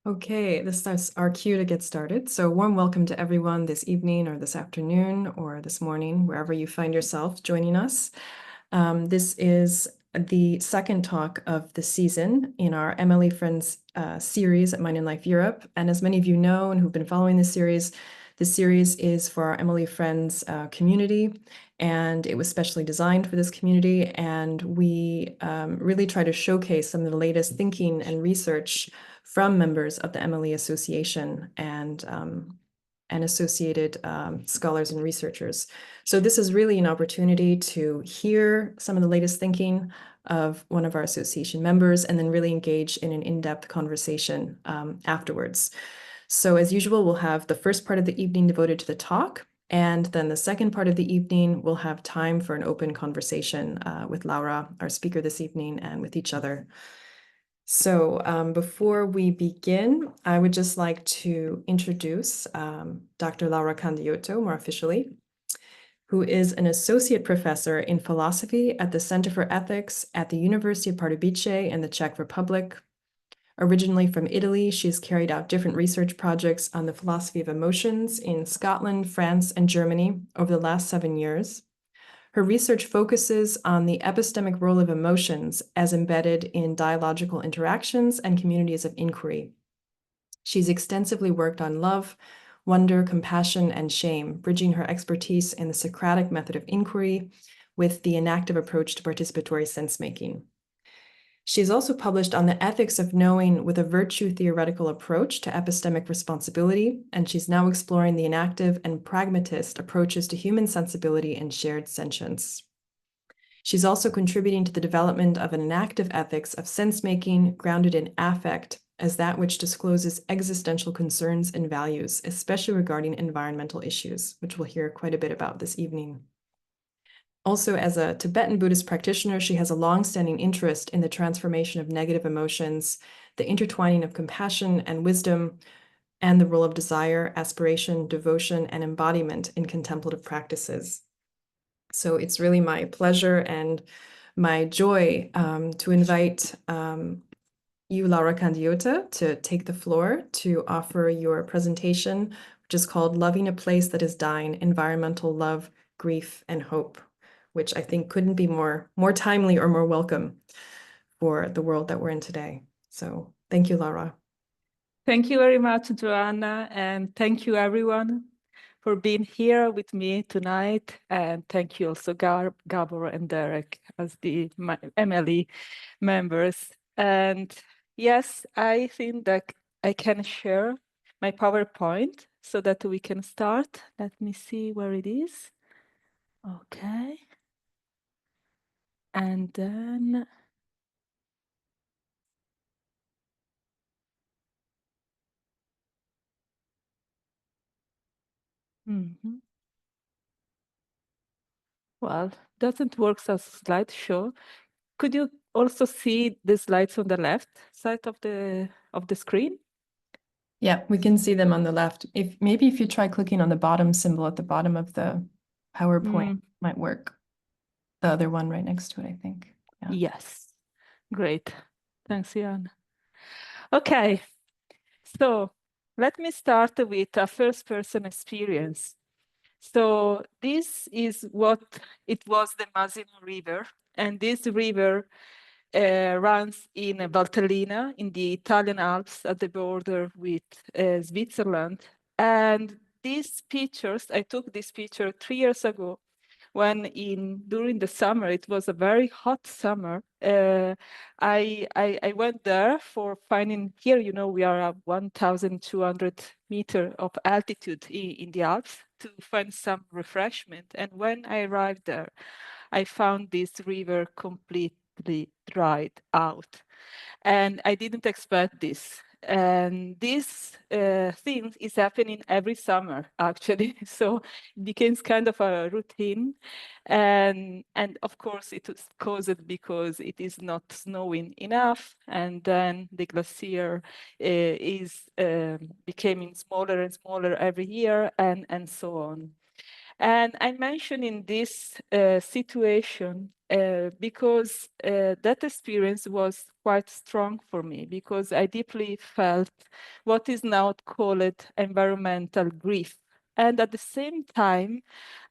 Okay, this is our cue to get started. So warm welcome to everyone this evening or this afternoon or this morning, wherever you find yourself joining us. This is the second talk of the season in our MLE Friends series at Mind and Life Europe. And as many of you know and who've been following this series is for our MLE Friends community, and it was specially designed for this community. And we really try to showcase some of the latest thinking and research from members of the MLE Association and associated scholars and researchers. So this is really an opportunity to hear some of the latest thinking of one of our association members and then really engage in an in-depth conversation afterwards. So as usual, we'll have the first part of the evening devoted to the talk, and then the second part of the evening, we'll have time for an open conversation with Laura, our speaker this evening, and with each other. So before we begin, I would just like to introduce Dr. Laura Candiotto more officially, who is an associate professor in philosophy at the Center for Ethics at the University of Pardubice in the Czech Republic. Originally from Italy, she has carried out different research projects on the philosophy of emotions in Scotland, France, and Germany over the last 7 years. Her research focuses on the epistemic role of emotions as embedded in dialogical interactions and communities of inquiry. She's extensively worked on love, wonder, compassion, and shame, bridging her expertise in the Socratic method of inquiry with the enactive approach to participatory sense-making. She's also published on the ethics of knowing with a virtue theoretical approach to epistemic responsibility, and she's now exploring the enactive and pragmatist approaches to human sensibility and shared sentience. She's also contributing to the development of an enactive ethics of sense-making grounded in affect as that which discloses existential concerns and values, especially regarding environmental issues, which we'll hear quite a bit about this evening. Also, as a Tibetan Buddhist practitioner, she has a long-standing interest in the transformation of negative emotions, the intertwining of compassion and wisdom, and the role of desire, aspiration, devotion, and embodiment in contemplative practices. So it's really my pleasure and my joy to invite you, Laura Candiotto, to take the floor to offer your presentation, which is called Loving a Place That Is Dying, Environmental Love, Grief, and Hope, which I think couldn't be more timely or more welcome for the world that we're in today. So thank you, Laura. Thank you very much, Joanna, and thank you everyone for being here with me tonight. And thank you also Gabor and Derek as the MLE members. And yes, I think that I can share my PowerPoint so that we can start. Let me see where it is. Okay. And then well, doesn't work as a slideshow. Could you also see the slides on the left side of the screen? Yeah, we can see them on the left. Maybe if you try clicking on the bottom symbol at the bottom of the PowerPoint might work. The other one right next to it, I think. Yeah. Yes, great. Thanks, Jan. Okay, so let me start with a first-person experience. So this is what it was, the Masino River, and this river runs in Valtellina in the Italian Alps at the border with Switzerland. And these pictures, I took this picture 3 years ago when during the summer, it was a very hot summer. I went there for finding here, you know, we are at 1,200 meters of altitude in the Alps to find some refreshment. And when I arrived there, I found this river completely dried out. And I didn't expect this. And this thing is happening every summer, actually. So it became kind of a routine. And of course, it was caused because it is not snowing enough. And then the glacier is becoming smaller and smaller every year, and so on. And I mention in this situation because that experience was quite strong for me, because I deeply felt what is now called environmental grief. And at the same time,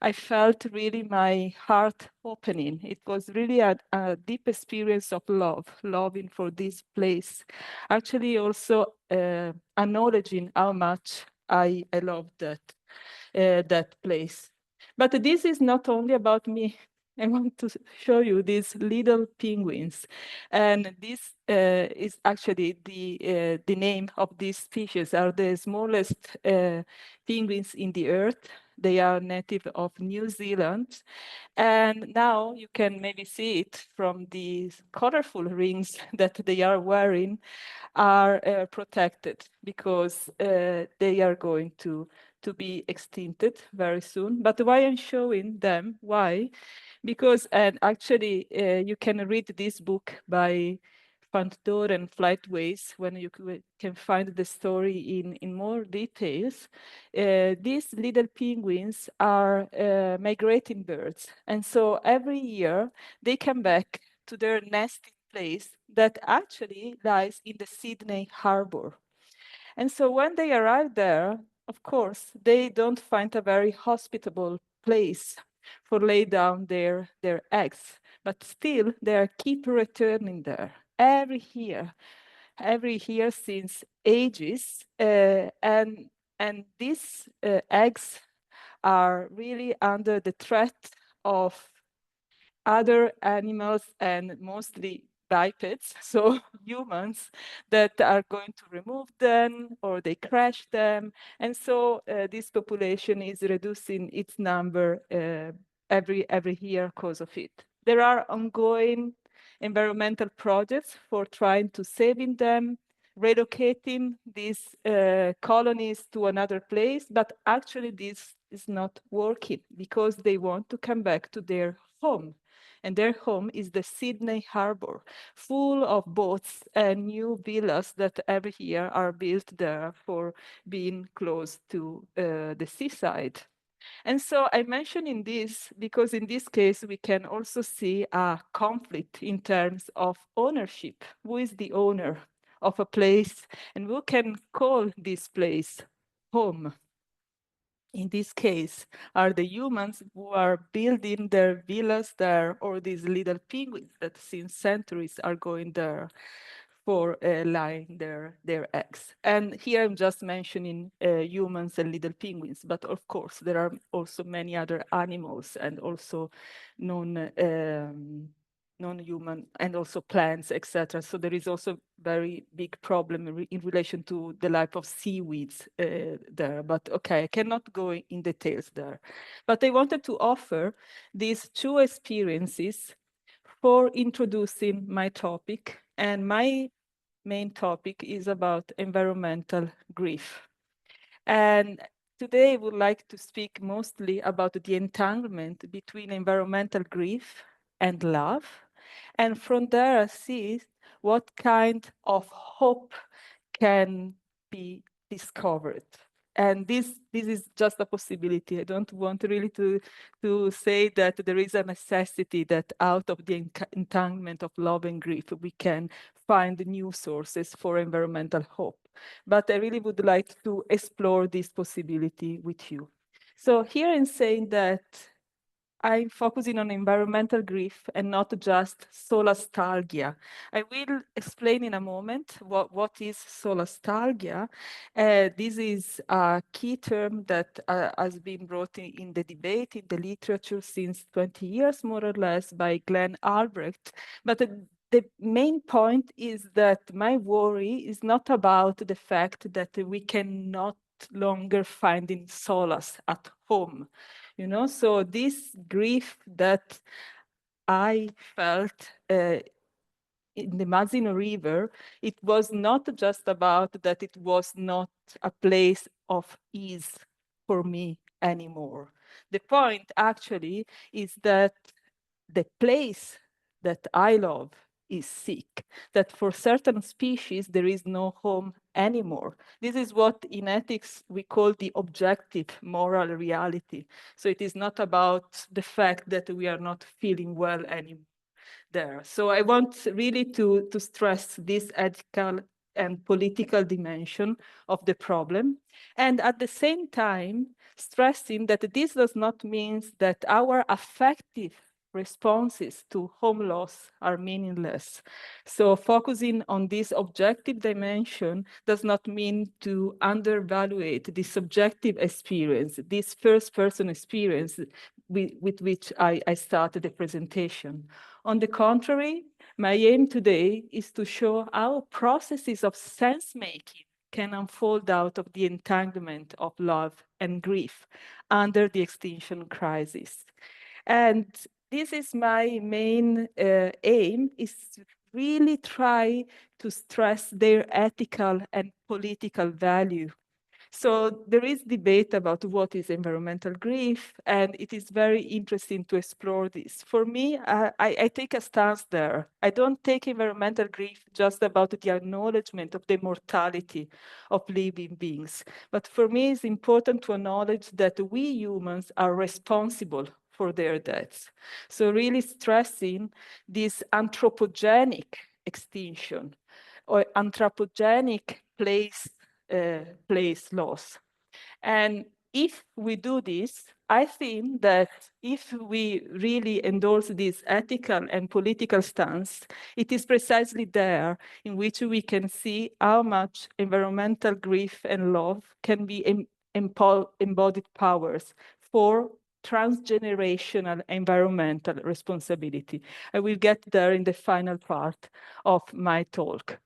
I felt really my heart opening. It was really a deep experience of love, loving for this place. Actually, also acknowledging how much I love that place. But this is not only about me. I want to show you these little penguins. And this is actually the name of these species, are the smallest penguins in the earth. They are native of New Zealand. And now you can maybe see it from these colorful rings that they are wearing are protected, because they are going to be extincted very soon. But why I'm showing them? Why? Because, and actually you can read this book by Front Door and Flightways when you can find the story in more details. These little penguins are migrating birds. And so every year they come back to their nesting place that actually lies in the Sydney Harbor. And so when they arrive there, of course, they don't find a very hospitable place for lay down their eggs, but still they keep returning there every year since ages. And these eggs are really under the threat of other animals and mostly bipeds, so humans, that are going to remove them or they crash them. And so this population is reducing its number every year because of it. There are ongoing environmental projects for trying to saving them, relocating these colonies to another place, but actually this is not working because they want to come back to their home. And their home is the Sydney Harbor, full of boats and new villas that every year are built there for being close to the seaside. And so I mention in this because in this case, we can also see a conflict in terms of ownership. Who is the owner of a place and who can call this place home? In this case, are the humans who are building their villas there, or these little penguins that since centuries are going there for laying their eggs. And here I'm just mentioning humans and little penguins, but of course there are also many other animals and also non-human and also plants, etc. So there is also very big problem in relation to the life of seaweeds there. But okay, I cannot go in details there. But I wanted to offer these two experiences for introducing my topic. And my main topic is about environmental grief. And today I would like to speak mostly about the entanglement between environmental grief and love. And from there, see what kind of hope can be discovered. And this is just a possibility. I don't want really to say that there is a necessity that out of the entanglement of love and grief, we can find new sources for environmental hope. But I really would like to explore this possibility with you. So here I'm saying that I'm focusing on environmental grief and not just solastalgia. I will explain in a moment what is solastalgia. This is a key term that has been brought in the debate, in the literature since 20 years, more or less, by Glenn Albrecht. But the main point is that my worry is not about the fact that we cannot longer finding solace at home. You know, so this grief that I felt in the Mazino River, it was not just about that it was not a place of ease for me anymore. The point actually is that the place that I love is sick, that for certain species there is no home anymore. This is what in ethics we call the objective moral reality. So it is not about the fact that we are not feeling well anymore there. So I want really to stress this ethical and political dimension of the problem. And at the same time, stressing that this does not mean that our affective responses to home loss are meaningless. So focusing on this objective dimension does not mean to undervalue the subjective experience, this first-person experience with which I started the presentation. On the contrary, my aim today is to show how processes of sense-making can unfold out of the entanglement of love and grief under the extinction crisis. And this is my main aim, is to really try to stress their ethical and political value. So there is debate about what is environmental grief, and it is very interesting to explore this. For me, I take a stance there. I don't take environmental grief just about the acknowledgement of the mortality of living beings. But for me, it's important to acknowledge that we humans are responsible for their deaths. So really stressing this anthropogenic extinction or anthropogenic place loss. And if we do this, I think that if we really endorse this ethical and political stance, it is precisely there in which we can see how much environmental grief and love can be embodied powers for transgenerational environmental responsibility. I will get there in the final part of my talk.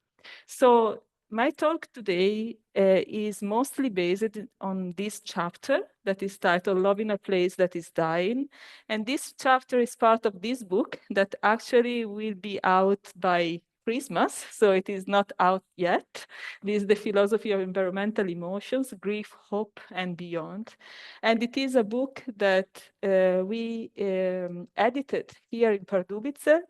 So my talk today is mostly based on this chapter that is titled Love in a Place That is Dying. And this chapter is part of this book that actually will be out by Christmas, so it is not out yet. This is The Philosophy of Environmental Emotions, Grief, Hope, and Beyond. And it is a book that we edited here in Pardubice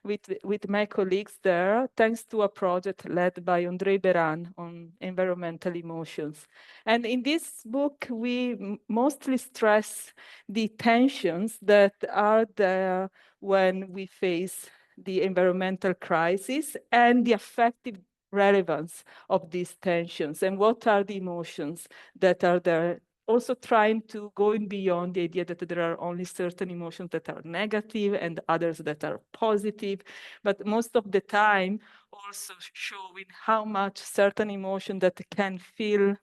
with my colleagues there, thanks to a project led by André Beran on environmental emotions. And in this book, we mostly stress the tensions that are there when we face the environmental crisis and the affective relevance of these tensions and what are the emotions that are there, also trying to go beyond the idea that there are only certain emotions that are negative and others that are positive, but most of the time also showing how much certain emotion that can feel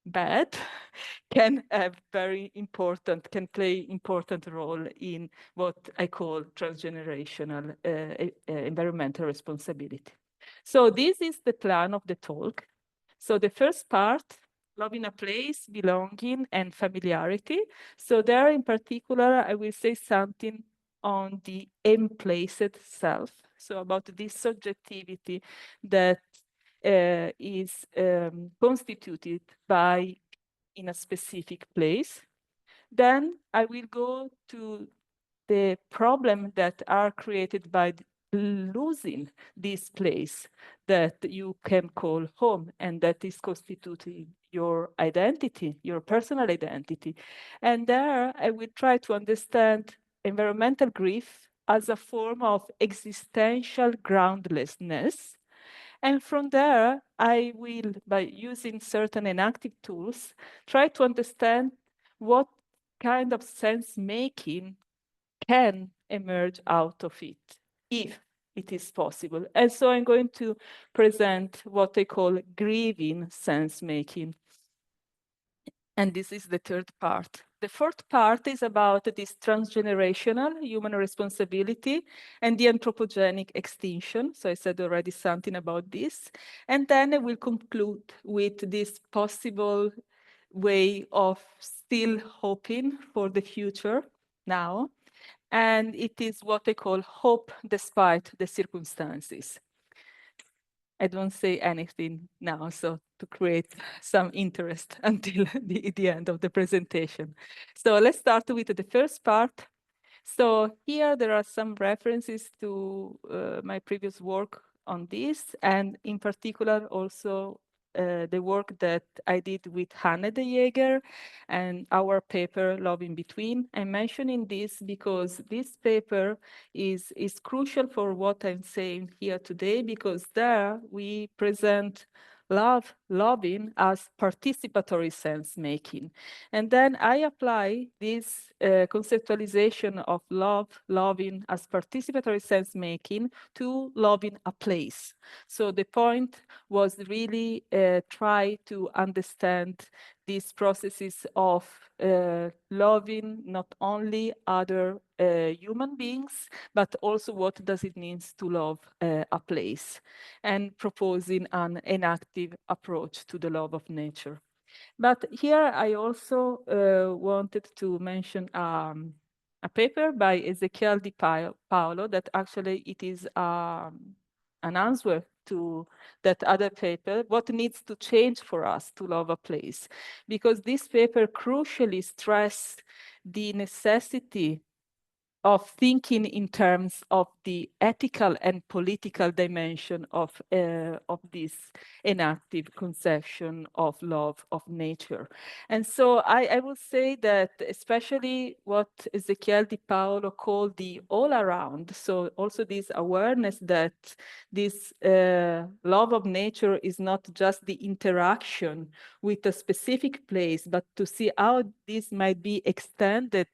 bad can play important role in what I call transgenerational environmental responsibility. So this is the plan of the talk. So the first part, love in a place, belonging, and familiarity. So there in particular, I will say something on the emplaced self. So about this subjectivity that is constituted by in a specific place. Then I will go to the problem that are created by losing this place that you can call home and that is constituting your identity, your personal identity. And there I will try to understand environmental grief as a form of existential groundlessness. And from there, I will, by using certain enactive tools, try to understand what kind of sense making can emerge out of it, if it is possible. And so I'm going to present what I call grieving sense making. And this is the third part. The fourth part is about this transgenerational human responsibility and the anthropogenic extinction. So I said already something about this. And then I will conclude with this possible way of still hoping for the future now. And it is what I call hope despite the circumstances. I don't say anything now, so to create some interest until the end of the presentation. So let's start with the first part. So here there are some references to my previous work on this, and in particular also the work that I did with Hanne de Jager and our paper Love in Between. I'm mentioning this because this paper is crucial for what I'm saying here today, because there we present loving as participatory sense making. And then I apply this conceptualization of loving as participatory sense making to loving a place. So the point was really try to understand these processes of loving not only other human beings, but also what does it mean to love a place, and proposing an enactive approach to the love of nature. But here I also wanted to mention a paper by Ezequiel Di Paolo that actually it is an answer to that other paper, what needs to change for us to love a place. Because this paper crucially stressed the necessity of thinking in terms of the ethical and political dimension of this enactive conception of love of nature. And so I would say that especially what Ezequiel Di Paolo called the all around, so also this awareness that this love of nature is not just the interaction with a specific place, but to see how this might be extended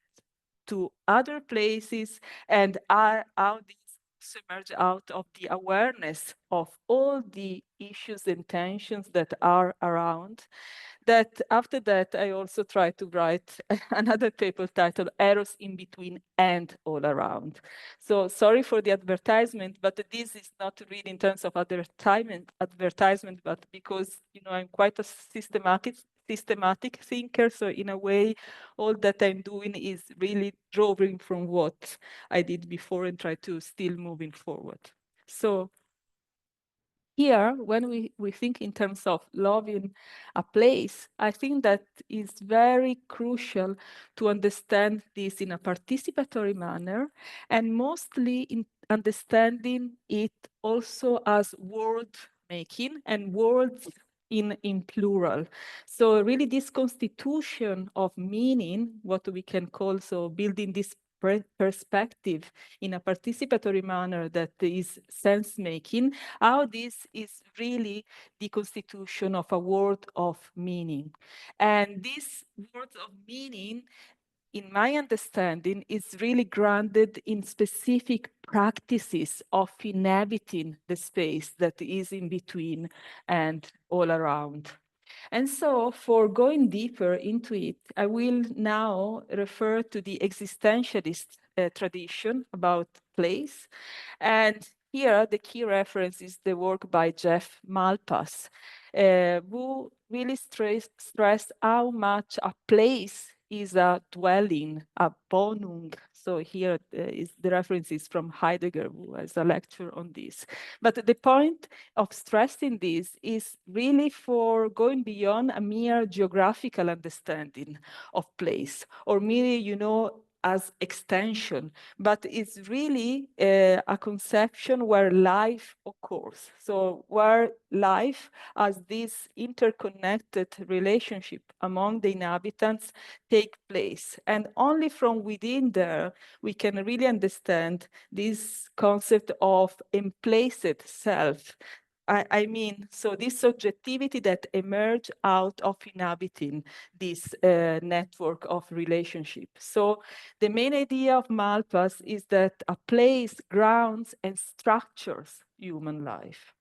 to other places, and how these emerge out of the awareness of all the issues and tensions that are around. That after that, I also try to write another paper titled Eros in Between and All Around. So sorry for the advertisement, but this is not really in terms of advertisement, but because I'm quite a systematic thinker. So in a way, all that I'm doing is really drawing from what I did before and try to still moving forward. So here, when we think in terms of loving a place, I think that is very crucial to understand this in a participatory manner, and mostly in understanding it also as word making and words in plural. So really this constitution of meaning, what we can call, so building this perspective in a participatory manner that is sense making, how this is really the constitution of a word of meaning. And this word of meaning, in my understanding, is really grounded in specific practices of inhabiting the space that is in between and all around. And so for going deeper into it, I will now refer to the existentialist tradition about place. And here, the key reference is the work by Jeff Malpass, who really stressed how much a place is a dwelling, a Wohnung. So here is the reference is from Heidegger, who has a lecture on this. But the point of stressing this is really for going beyond a mere geographical understanding of place, or merely, as extension, but it's really a conception where life occurs. So where life as this interconnected relationship among the inhabitants take place. And only from within there, we can really understand this concept of emplaced self. I mean, so this subjectivity that emerge out of inhabiting this network of relationship. So the main idea of Malpass is that a place grounds and structures human life.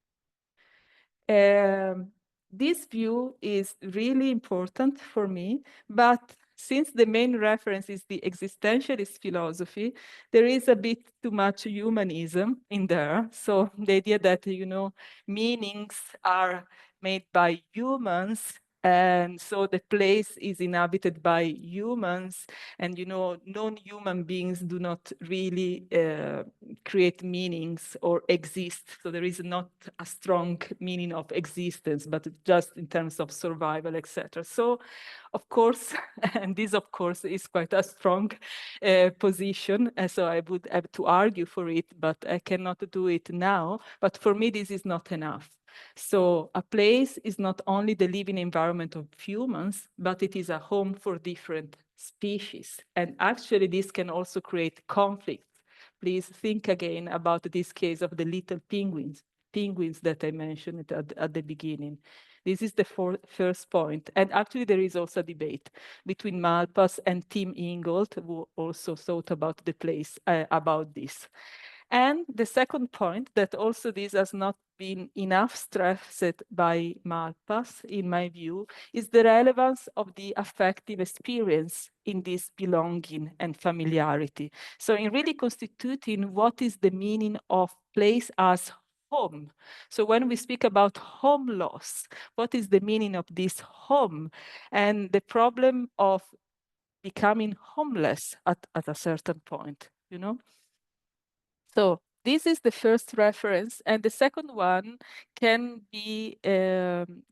This view is really important for me, but since the main reference is the existentialist philosophy, there is a bit too much humanism in there. So the idea that, meanings are made by humans And so the place is inhabited by humans, and non-human beings do not really create meanings or exist. So there is not a strong meaning of existence, but just in terms of survival, etc. So, of course, and this, of course, is quite a strong position. And so I would have to argue for it, but I cannot do it now. But for me, this is not enough. So a place is not only the living environment of humans, but it is a home for different species. And actually, this can also create conflicts. Please think again about this case of the little penguins that I mentioned at the beginning. This is the first point. And actually, there is also a debate between Malpass and Tim Ingold, who also thought about the place, about this. And the second point, that also this has not been enough stressed by Malpass, in my view, is the relevance of the affective experience in this belonging and familiarity. So in really constituting what is the meaning of place as home. So when we speak about home loss, what is the meaning of this home? And the problem of becoming homeless at a certain point, So this is the first reference, and the second one can be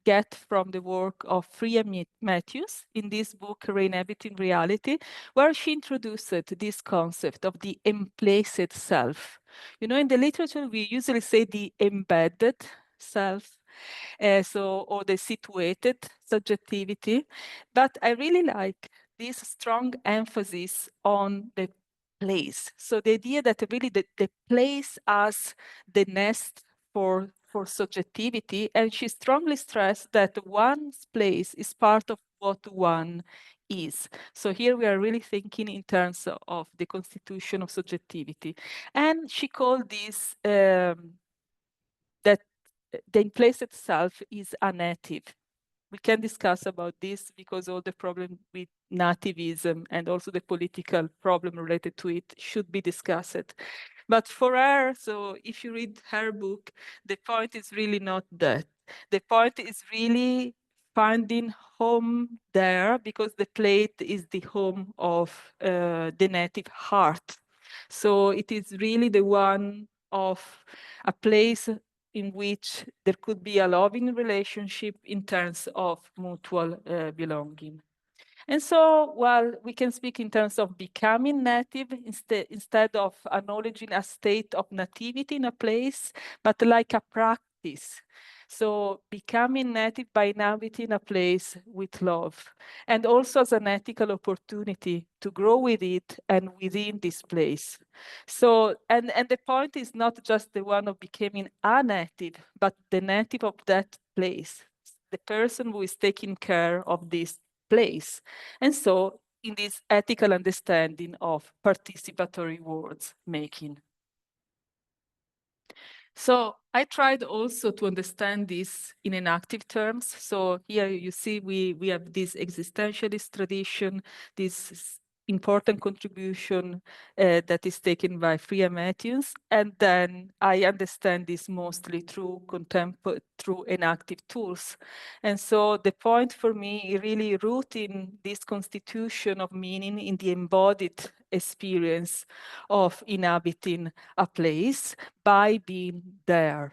get from the work of Freya Matthews in this book, Re-inhabiting Reality, where she introduced this concept of the emplaced self. In the literature, we usually say the embedded self, or the situated subjectivity, but I really like this strong emphasis on the place. So the idea that really the place as the nest for subjectivity, and she strongly stressed that one's place is part of what one is. So here we are really thinking in terms of the constitution of subjectivity. And she called this that the place itself is a native. We can discuss about this because all the problem with nativism and also the political problem related to it should be discussed. But for her, so if you read her book, the point is really not that. The point is really finding home there, because the plate is the home of the native heart. So it is really the one of a place in which there could be a loving relationship in terms of mutual belonging. And so, while we can speak in terms of becoming native instead of acknowledging a state of nativity in a place, but like a practice. So becoming native by inhabiting a place with love, and also as an ethical opportunity to grow with it and within this place. So, and the point is not just the one of becoming a native, but the native of that place, the person who is taking care of this place. And so in this ethical understanding of participatory words making. So I tried also to understand this in enactive terms. So here you see we have this existentialist tradition, this important contribution that is taken by Freya Matthews. And then I understand this mostly through through enactive tools. And so the point for me is really rooting this constitution of meaning in the embodied experience of inhabiting a place by being there.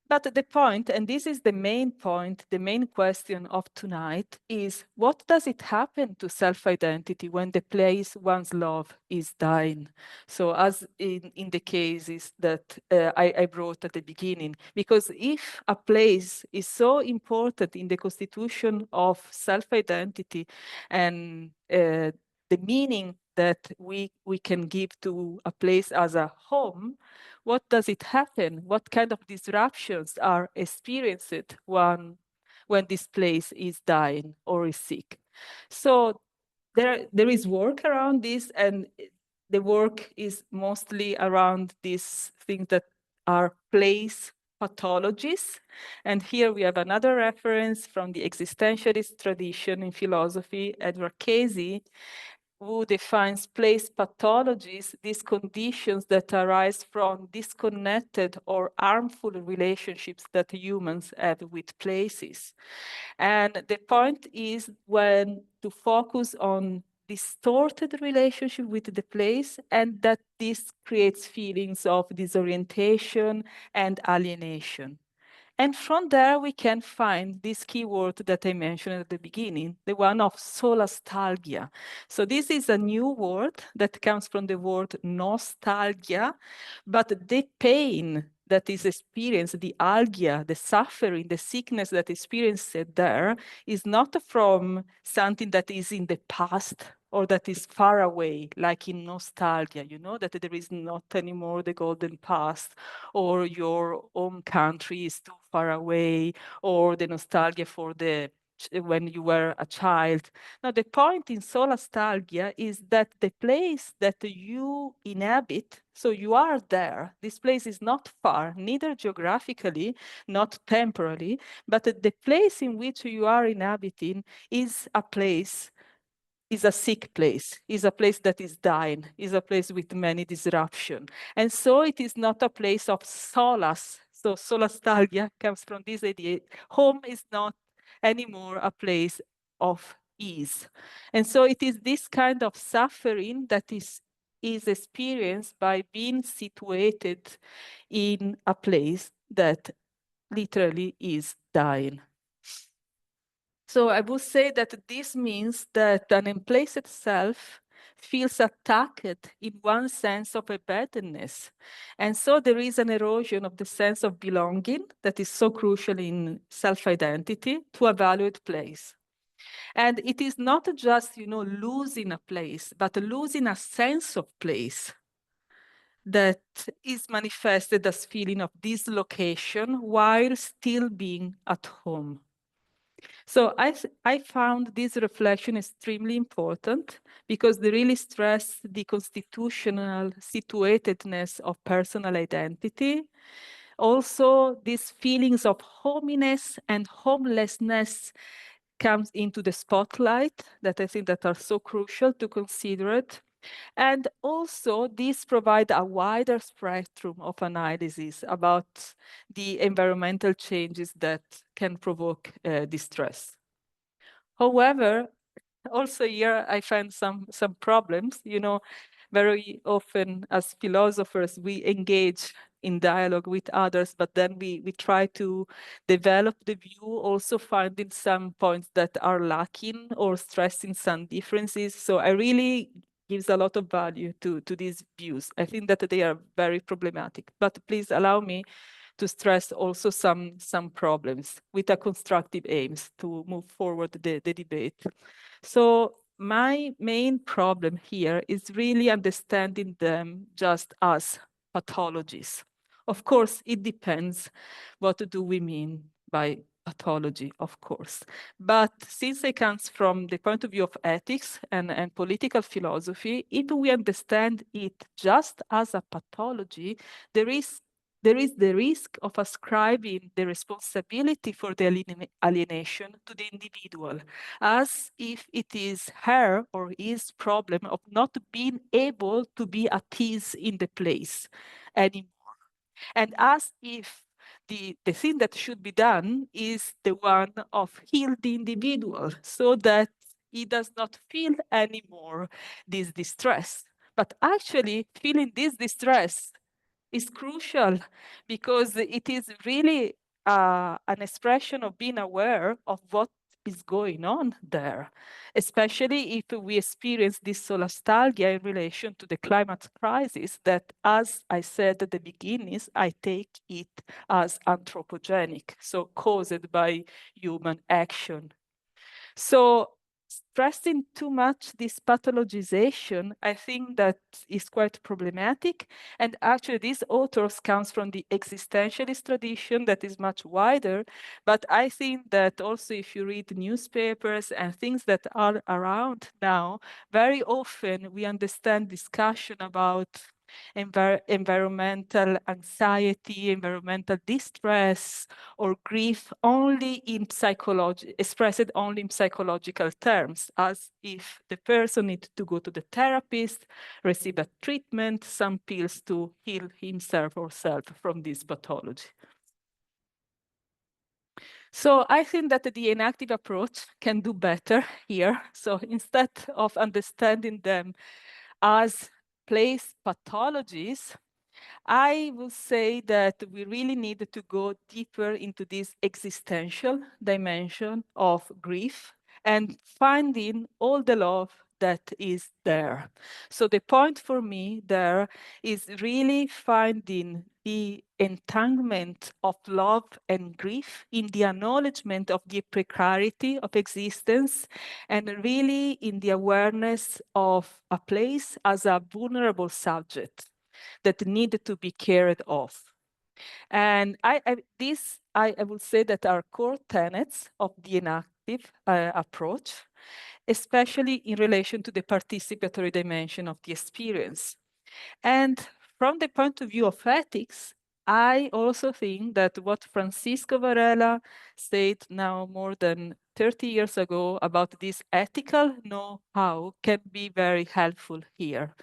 But the point, and this is the main point, the main question of tonight, is what does it happen to self-identity when the place one's love is dying? So as in the cases that I brought at the beginning, because if a place is so important in the constitution of self-identity and the meaning that we can give to a place as a home, what does it happen? What kind of disruptions are experienced when this place is dying or is sick? So there is work around this, and the work is mostly around these things that are place pathologies. And here we have another reference from the existentialist tradition in philosophy, Edward Casey, who defines place pathologies, these conditions that arise from disconnected or harmful relationships that humans have with places. And the point is when to focus on distorted relationship with the place, and that this creates feelings of disorientation and alienation. And from there, we can find this keyword that I mentioned at the beginning, the one of solastalgia. So this is a new word that comes from the word nostalgia, but the pain that is experienced, the algia, the suffering, the sickness that is experienced there is not from something that is in the past or that is far away, like in nostalgia, you know, that there is not anymore the golden past, or your home country is too far away, or the nostalgia for the when you were a child. Now, the point in solastalgia is that the place that you inhabit, so you are there, this place is not far, neither geographically, not temporally, but the place in which you are inhabiting is a place, is a sick place, is a place that is dying, is a place with many disruption. And so it is not a place of solace. So solastalgia comes from this idea. Home is not anymore a place of ease. And so it is this kind of suffering that is experienced by being situated in a place that literally is dying. So I would say that this means that an place itself feels attacked in one sense of abandonedness. And so there is an erosion of the sense of belonging that is so crucial in self-identity to a valued place. And it is not just, you know, losing a place, but losing a sense of place that is manifested as feeling of dislocation while still being at home. So I found this reflection extremely important because they really stress the constitutional situatedness of personal identity. Also, these feelings of hominess and homelessness comes into the spotlight that I think that are so crucial to consider it. And also, these provide a wider spectrum of analysis about the environmental changes that can provoke distress. However, also here I find some problems. You know, very often as philosophers, we engage in dialogue with others, but then we try to develop the view, also finding some points that are lacking or stressing some differences. So I really gives a lot of value to these views. I think that they are very problematic, but please allow me to stress also some problems with a constructive aims to move forward the debate. So my main problem here is really understanding them just as pathologies. Of course, it depends what do we mean by pathology, of course. But since it comes from the point of view of ethics and political philosophy, if we understand it just as a pathology, there is the risk of ascribing the responsibility for the alienation to the individual, as if it is her or his problem of not being able to be at ease in the place anymore. And as if the thing that should be done is the one of heal the individual so that he does not feel anymore this distress. But actually feeling this distress is crucial because it is really an expression of being aware of what is going on there, especially if we experience this solastalgia in relation to the climate crisis that, as I said at the beginning, I take it as anthropogenic, so caused by human action. So stressing too much this pathologization, I think that is quite problematic. And actually these authors comes from the existentialist tradition that is much wider. But I think that also if you read newspapers and things that are around now, very often we understand discussion about environmental anxiety, environmental distress, or grief only in expressed only in psychological terms, as if the person needs to go to the therapist, receive a treatment, some pills to heal himself or herself from this pathology. So I think that the enactive approach can do better here. So instead of understanding them as place pathologies, I will say that we really need to go deeper into this existential dimension of grief and finding all the love that is there. So the point for me there is really finding the entanglement of love and grief in the acknowledgement of the precarity of existence, and really in the awareness of a place as a vulnerable subject that need to be cared of. And I would say that are core tenets of the enactive approach, especially in relation to the participatory dimension of the experience. And from the point of view of ethics, I also think that what Francisco Varela said now more than 30 years ago about this ethical know-how can be very helpful here,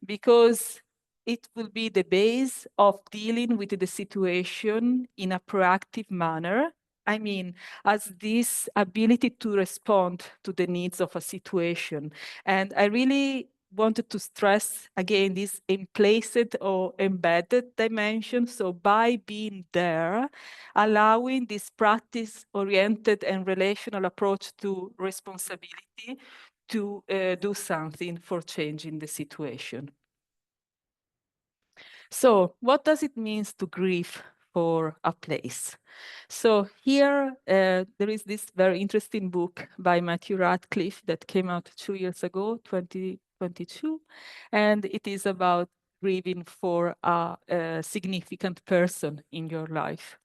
because it will be the base of dealing with the situation in a proactive manner. I mean, as this ability to respond to the needs of a situation. And I really wanted to stress again this implicit or embedded dimension. So by being there, allowing this practice-oriented and relational approach to responsibility to do something for changing the situation. So what does it mean to grieve for a place? So here there is this very interesting book by Matthew Radcliffe that came out 2 years ago, 2022, and it is about grieving for a significant person in your life.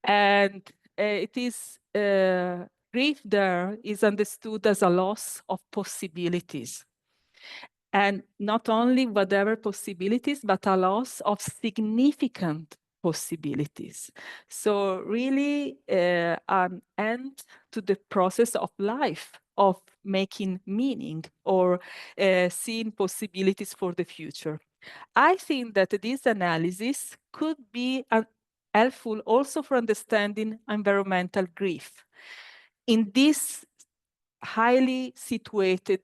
And it is grief there is understood as a loss of possibilities. And not only whatever possibilities, but a loss of significant possibilities. So really an end to the process of life, of making meaning or seeing possibilities for the future. I think that this analysis could be helpful also for understanding environmental grief in this highly situated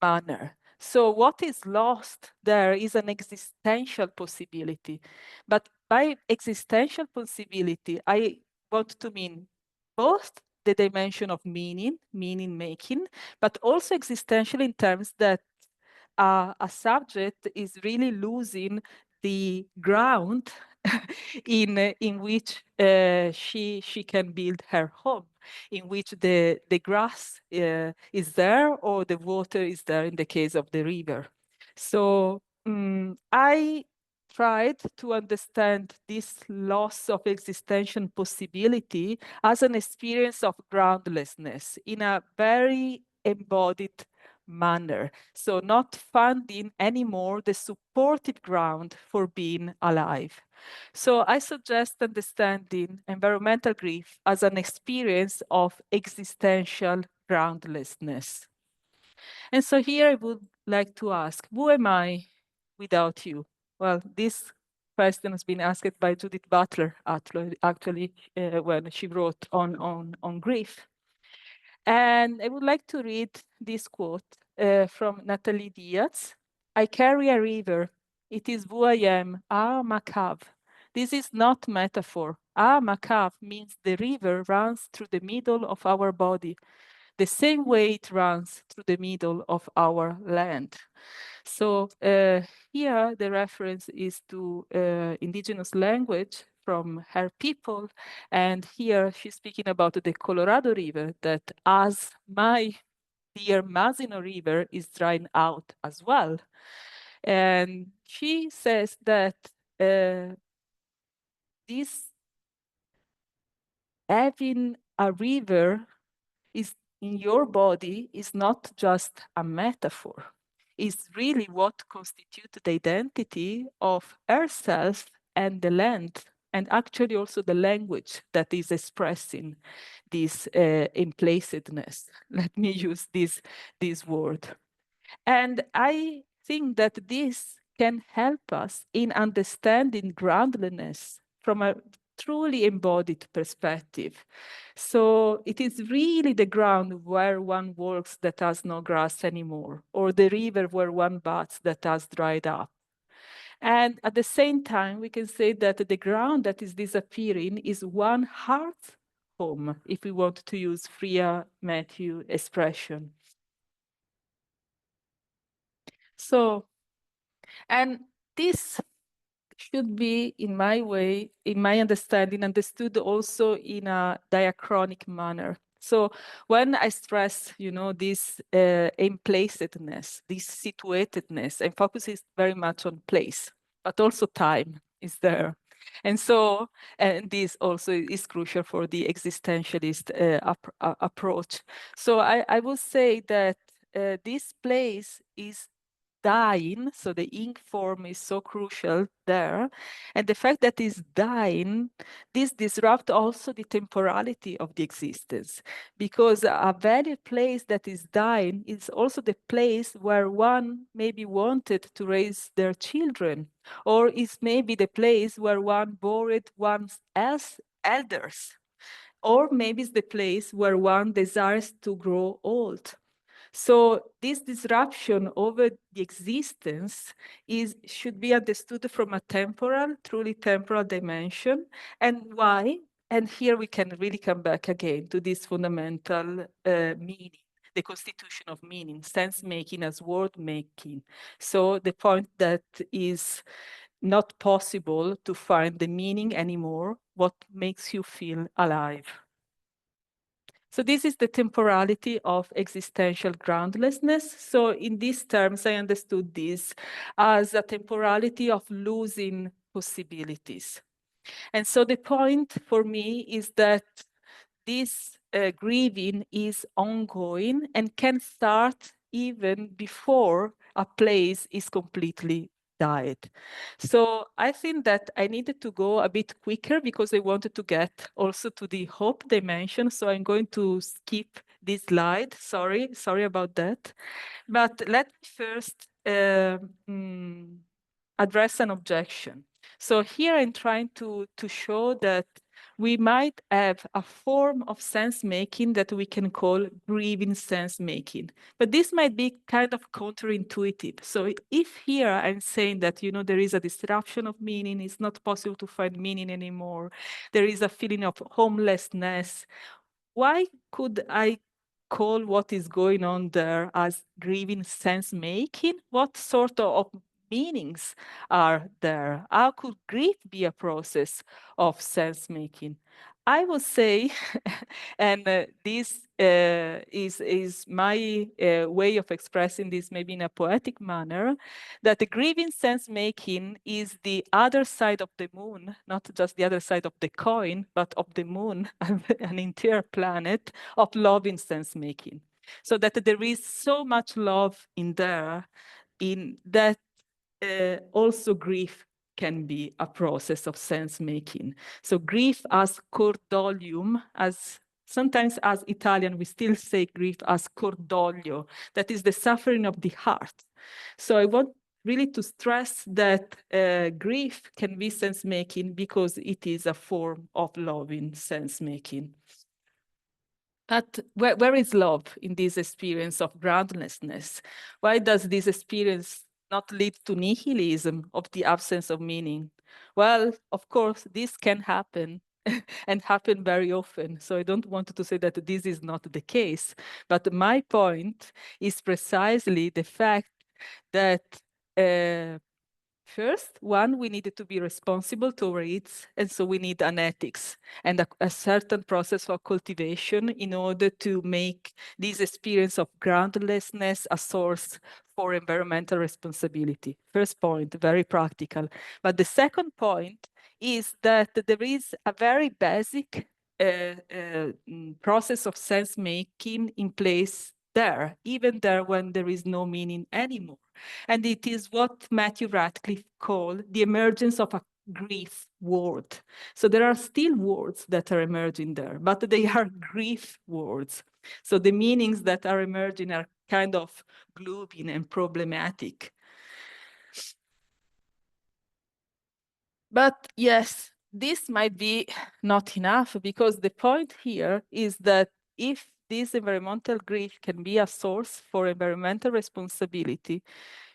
manner. So what is lost there is an existential possibility. But by existential possibility, I want to mean both the dimension of meaning making, but also existential in terms that a subject is really losing the ground in which she can build her home, in which the grass is there or the water is there in the case of the river. So I tried to understand this loss of existential possibility as an experience of groundlessness in a very embodied manner. So not finding anymore the supportive ground for being alive. So I suggest understanding environmental grief as an experience of existential groundlessness. And so here I would like to ask, who am I without you? Well, this question has been asked by Judith Butler, actually when she wrote on grief. And I would like to read this quote from Nathalie Diaz. I carry a river. It is who I am, Makav. This is not metaphor. Makav means the river runs through the middle of our body, the same way it runs through the middle of our land. So here the reference is to indigenous language from her people. And here she's speaking about the Colorado River that, as my dear Mazino River, is drying out as well. And she says that this having a river is in your body is not just a metaphor. is really what constitutes the identity of herself and the land, and actually also the language that is expressing this implacedness. Let me use this word. And I think that this can help us in understanding groundlessness from a truly embodied perspective. So it is really the ground where one walks that has no grass anymore, or the river where one baths that has dried up. And at the same time, we can say that the ground that is disappearing is one heart home, if we want to use Freya Matthew expression. So, and this should be, in my way, in my understanding, understood also in a diachronic manner. So when I stress, this emplacedness, this situatedness, and focus is very much on place, but also time is there. And so, and this also is crucial for the existentialist approach. So I will say that this place is dying, so the ink form is so crucial there. And the fact that it's dying, this disrupts also the temporality of the existence, because a very place that is dying is also the place where one maybe wanted to raise their children, or is maybe the place where one buried one's elders, or maybe it's the place where one desires to grow old. So this disruption over the existence should be understood from a temporal, truly temporal dimension. And why? And here we can really come back again to this fundamental meaning, the constitution of meaning, sense making as word making. So the point that is not possible to find the meaning anymore, what makes you feel alive. So this is the temporality of existential groundlessness. So in these terms, I understood this as a temporality of losing possibilities. And so the point for me is that this grieving is ongoing and can start even before a place is completely died. So I think that I needed to go a bit quicker because I wanted to get also to the hope dimension. So I'm going to skip this slide. Sorry about that. But let me first address an objection. So here I'm trying to show that we might have a form of sense making that we can call grieving sense making. But this might be kind of counterintuitive. So if here I'm saying that, there is a disruption of meaning, it's not possible to find meaning anymore, there is a feeling of homelessness, why could I call what is going on there as grieving sense making? What sort of meanings are there? How could grief be a process of sense making? I would say, and this is my way of expressing this maybe in a poetic manner, that the grieving sense making is the other side of the moon, not just the other side of the coin, but of the moon, an entire planet of loving sense making. So that there is so much love in there, in that also grief can be a process of sense making. So grief as cordolium, as sometimes as Italian, we still say grief as cordoglio, that is the suffering of the heart. So I want really to stress that grief can be sense making because it is a form of loving sense making. But where is love in this experience of groundlessness? Why does this experience not lead to nihilism of the absence of meaning? Well, of course, this can happen and happen very often. So I don't want to say that this is not the case. But my point is precisely the fact that first, we needed to be responsible toward it, and so we need an ethics and a certain process of cultivation in order to make this experience of groundlessness a source for environmental responsibility. First point, very practical. But the second point is that there is a very basic process of sense making in place there, even there when there is no meaning anymore. And it is what Matthew Ratcliffe called the emergence of a grief word. So there are still words that are emerging there, but they are grief words. So the meanings that are emerging are kind of gloomy and problematic. But yes, this might be not enough, because the point here is that if this environmental grief can be a source for environmental responsibility,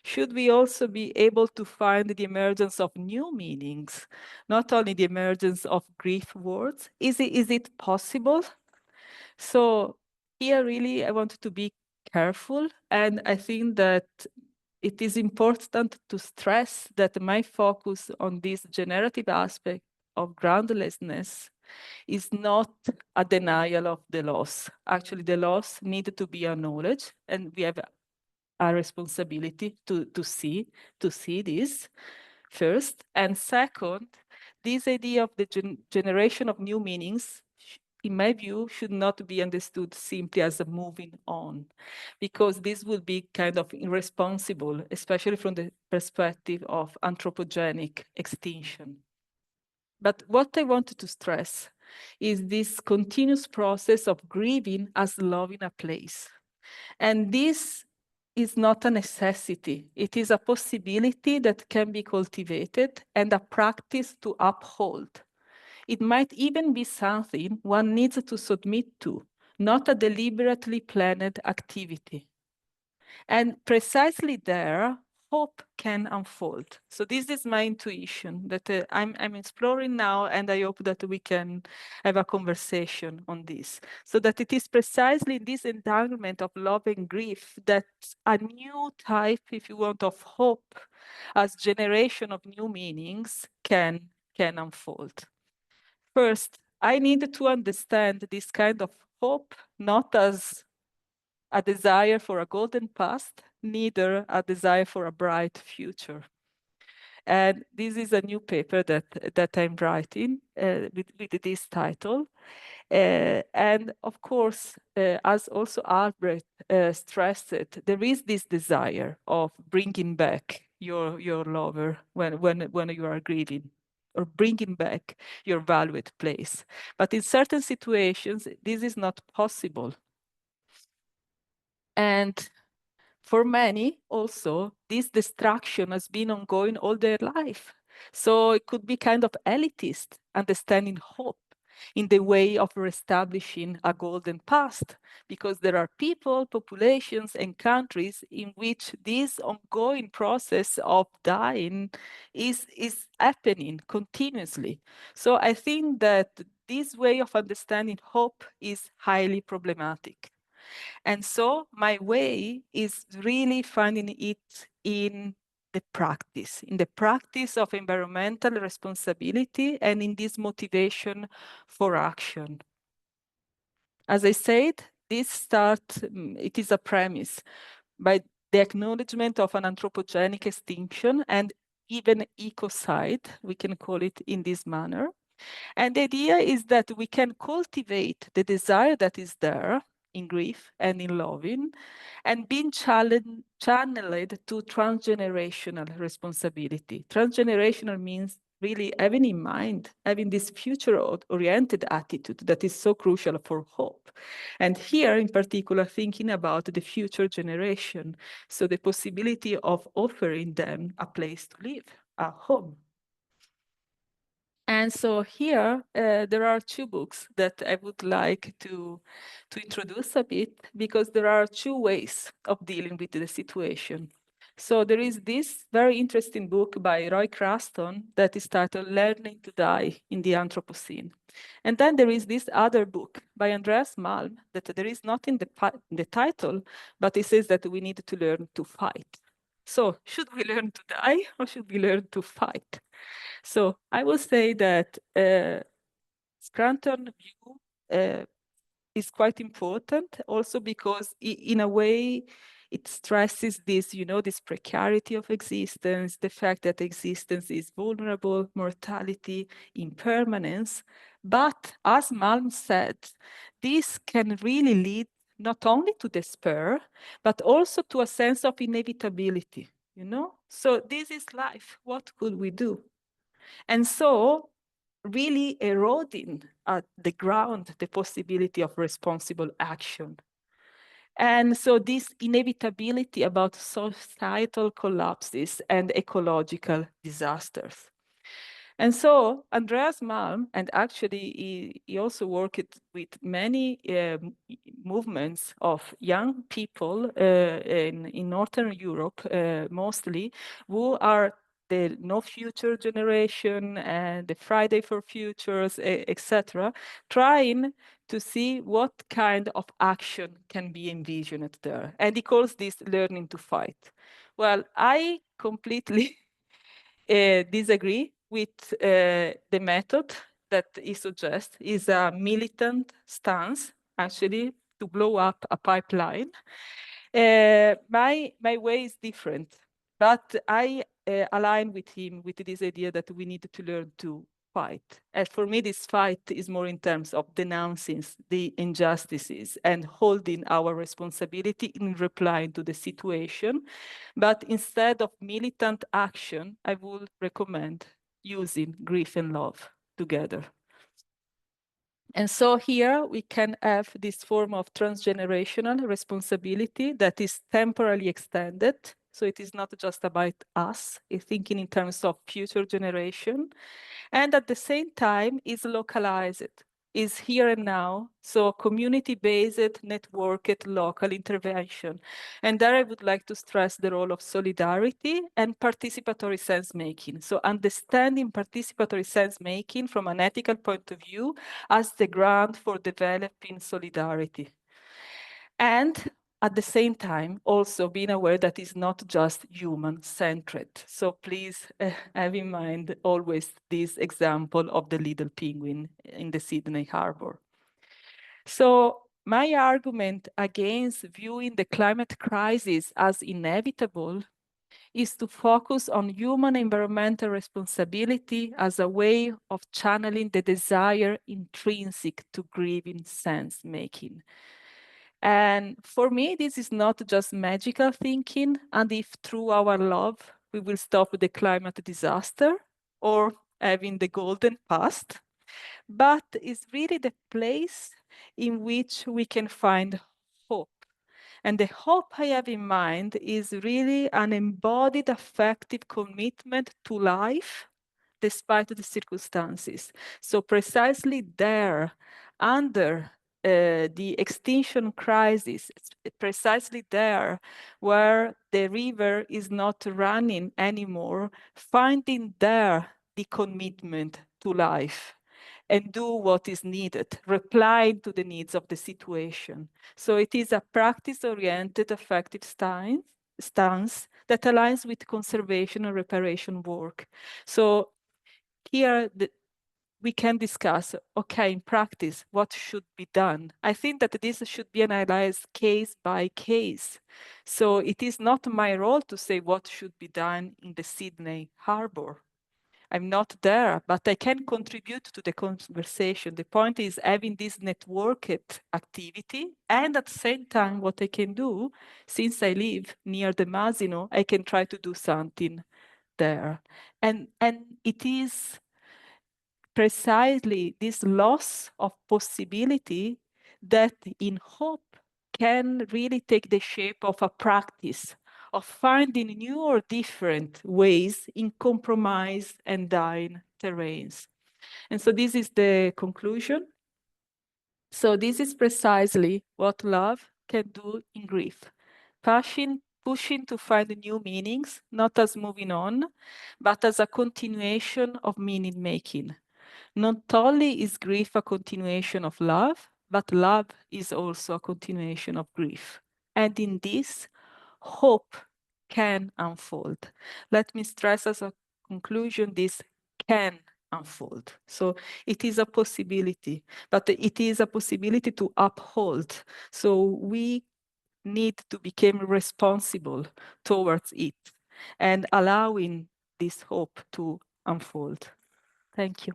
should we also be able to find the emergence of new meanings, not only the emergence of grief words? Is it possible? So here really I wanted to be careful, and I think that it is important to stress that my focus on this generative aspect of groundlessness is not a denial of the loss. Actually, the loss needed to be acknowledged, and we have a responsibility to see this first. And second, this idea of the generation of new meanings, in my view, should not be understood simply as a moving on, because this would be kind of irresponsible, especially from the perspective of anthropogenic extinction. But what I wanted to stress is this continuous process of grieving as loving a place. And this is not a necessity. It is a possibility that can be cultivated and a practice to uphold. It might even be something one needs to submit to, not a deliberately planned activity. And precisely there, hope can unfold. So this is my intuition that I'm exploring now, and I hope that we can have a conversation on this. So that it is precisely this entanglement of love and grief that a new type, if you want, of hope as generation of new meanings can unfold. First, I need to understand this kind of hope not as a desire for a golden past, neither a desire for a bright future. And this is a new paper that I'm writing with this title. And of course, as also Albrecht stressed it, there is this desire of bringing back your lover when you are grieving, or bringing back your valued place. But in certain situations, this is not possible. And for many also, this destruction has been ongoing all their life. So it could be kind of elitist, understanding hope in the way of reestablishing a golden past, because there are people, populations, and countries in which this ongoing process of dying is happening continuously. So I think that this way of understanding hope is highly problematic. And so my way is really finding it in the practice of environmental responsibility, and in this motivation for action. As I said, it is a premise by the acknowledgement of an anthropogenic extinction and even ecocide, we can call it in this manner. And the idea is that we can cultivate the desire that is there in grief and in loving, and being channeled to transgenerational responsibility. Transgenerational means really having in mind, having this future-oriented attitude that is so crucial for hope. And here, in particular, thinking about the future generation, so the possibility of offering them a place to live, a home. And so here, there are two books that I would like to introduce a bit, because there are two ways of dealing with the situation. So there is this very interesting book by Roy Craston that is titled Learning to Die in the Anthropocene. And then there is this other book by Andreas Malm that there is not in the title, but it says that we need to learn to fight. So should we learn to die, or should we learn to fight? So I will say that Scranton view is quite important, also because in a way it stresses this, this precarity of existence, the fact that existence is vulnerable, mortality, impermanence. But as Malm said, this can really lead not only to despair, but also to a sense of inevitability, you know? So this is life. What could we do? And so really eroding at the ground the possibility of responsible action. And so this inevitability about societal collapses and ecological disasters. And so Andreas Malm, and actually he also worked with many movements of young people in Northern Europe, mostly, who are the No Future generation and the Friday for Futures, etc., trying to see what kind of action can be envisioned there. And he calls this learning to fight. Well, I completely disagree with the method that he suggests. Is a militant stance, actually, to blow up a pipeline. My way is different, but I align with him with this idea that we need to learn to fight. And for me, this fight is more in terms of denouncing the injustices and holding our responsibility in replying to the situation. But instead of militant action, I would recommend using grief and love together. And so here we can have this form of transgenerational responsibility that is temporally extended. So it is not just about us, it's thinking in terms of future generation. And at the same time is localized, is here and now. So community-based, networked, local intervention. And there I would like to stress the role of solidarity and participatory sense-making. So understanding participatory sense-making from an ethical point of view as the ground for developing solidarity. And at the same time, also being aware that it's not just human-centered. So please have in mind always this example of the little penguin in the Sydney Harbor. So my argument against viewing the climate crisis as inevitable is to focus on human environmental responsibility as a way of channeling the desire intrinsic to grieving sense-making. And for me, this is not just magical thinking, and if through our love we will stop the climate disaster or having the golden past, but it's really the place in which we can find hope. And the hope I have in mind is really an embodied affective commitment to life despite the circumstances. So precisely there, under the extinction crisis, precisely there where the river is not running anymore, finding there the commitment to life and do what is needed, replying to the needs of the situation. So it is a practice-oriented affective stance that aligns with conservation and reparation work. So here we can discuss, okay, in practice, what should be done? I think that this should be analyzed case by case. So it is not my role to say what should be done in the Sydney Harbor. I'm not there, but I can contribute to the conversation. The point is having this networked activity, and at the same time, what I can do, since I live near the Masino, I can try to do something there. And it is precisely this loss of possibility that in hope can really take the shape of a practice of finding new or different ways in compromise and dying terrains. And so this is the conclusion. So this is precisely what love can do in grief. Pushing to find new meanings, not as moving on, but as a continuation of meaning making. Not only is grief a continuation of love, but love is also a continuation of grief. And in this, hope can unfold. Let me stress as a conclusion this can unfold. So it is a possibility, but it is a possibility to uphold. So we need to become responsible towards it and allowing this hope to unfold. Thank you.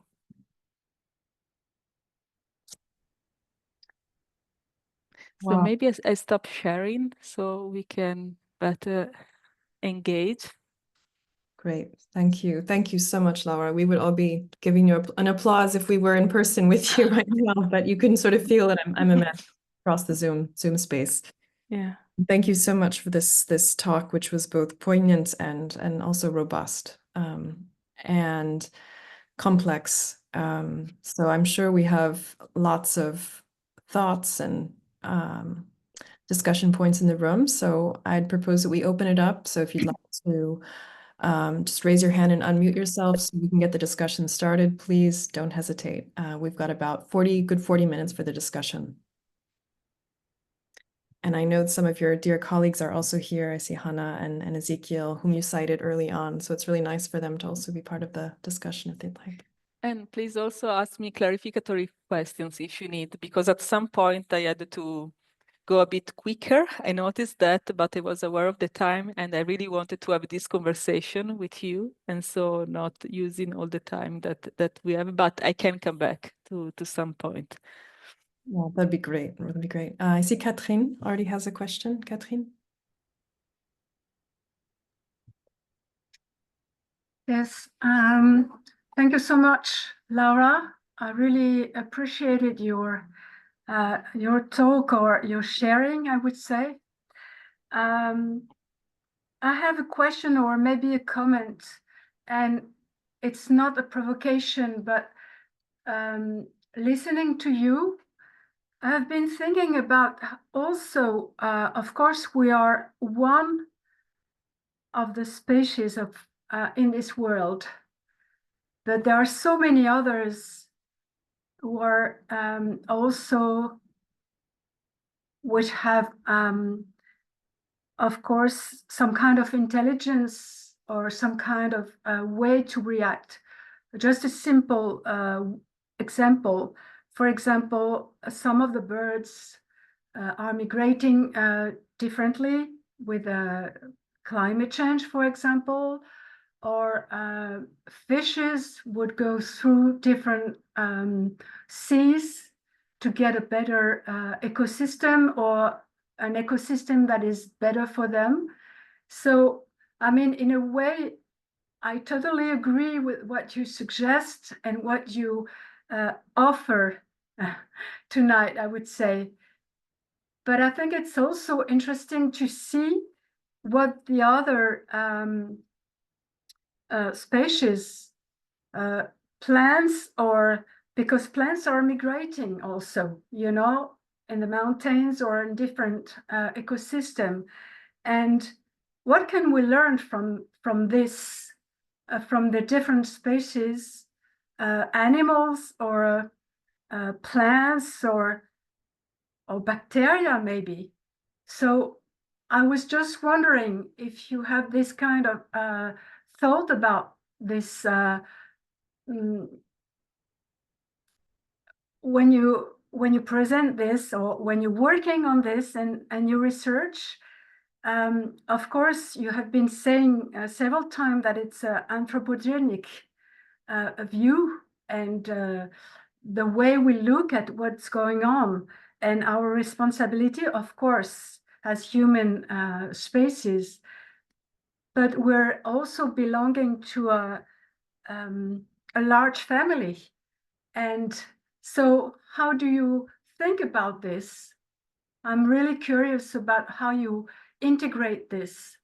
So maybe I stop sharing so we can better engage. Great. Thank you. Thank you so much, Laura. We would all be giving you an applause if we were in person with you right now, but you can sort of feel that I'm immersed across the Zoom space. Yeah. Thank you so much for this talk, which was both poignant and also robust and complex. So I'm sure we have lots of thoughts and discussion points in the room. So I'd propose that we open it up. So if you'd like to just raise your hand and unmute yourself so we can get the discussion started, please don't hesitate. We've got about 40 minutes for the discussion. And I know some of your dear colleagues are also here. I see Hannah and Ezekiel, whom you cited early on. So it's really nice for them to also be part of the discussion if they'd like. And please also ask me clarificatory questions if you need, because at some point I had to go a bit quicker. I noticed that, but I was aware of the time and I really wanted to have this conversation with you. And so not using all the time that we have, but I can come back to some point. Yeah, that'd be great. That'd be great. I see Catherine already has a question. Catherine? Yes, thank you so much, Laura. I really appreciated your talk or your sharing, I would say. I have a question or maybe a comment, and it's not a provocation, but listening to you, I've been thinking about also, of course, we are one of the species of in this world, but there are so many others who are also, which have, of course, some kind of intelligence or some kind of way to react. Just a simple example. For example, some of the birds are migrating differently with climate change, for example, or fishes would go through different seas to get a better ecosystem or an ecosystem that is better for them. So, I mean, in a way, I totally agree with what you suggest and what you offer tonight, I would say. But I think it's also interesting to see what the other species, plants, or because plants are migrating also, you know, in the mountains or in different ecosystem. And what can we learn from this, from the different species, animals or plants or bacteria maybe? So I was just wondering if you have this kind of thought about this when you present this or when you're working on this and you research. Of course, you have been saying several times that it's an anthropogenic view and the way we look at what's going on and our responsibility, of course, as human species, but we're also belonging to a large family. And so how do you think about this? I'm really curious about how you integrate this.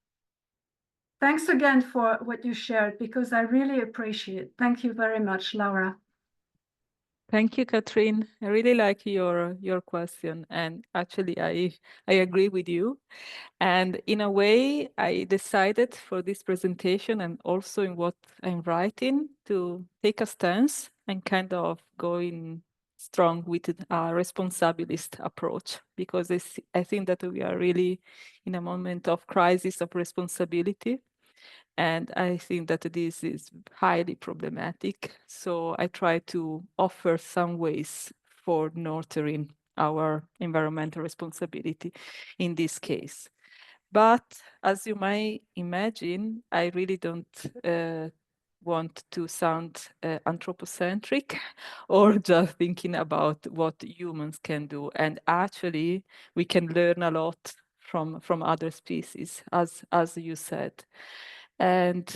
Thanks again for what you shared, because I really appreciate it. Thank you very much, Laura. Thank you, Catherine. I really like your question, and actually, I agree with you. And in a way, I decided for this presentation and also in what I'm writing to take a stance and kind of going strong with a responsibilist approach, because I think that we are really in a moment of crisis of responsibility. And I think that this is highly problematic. So I try to offer some ways for nurturing our environmental responsibility in this case. But as you might imagine, I really don't want to sound anthropocentric or just thinking about what humans can do. And actually, we can learn a lot from other species, as you said. And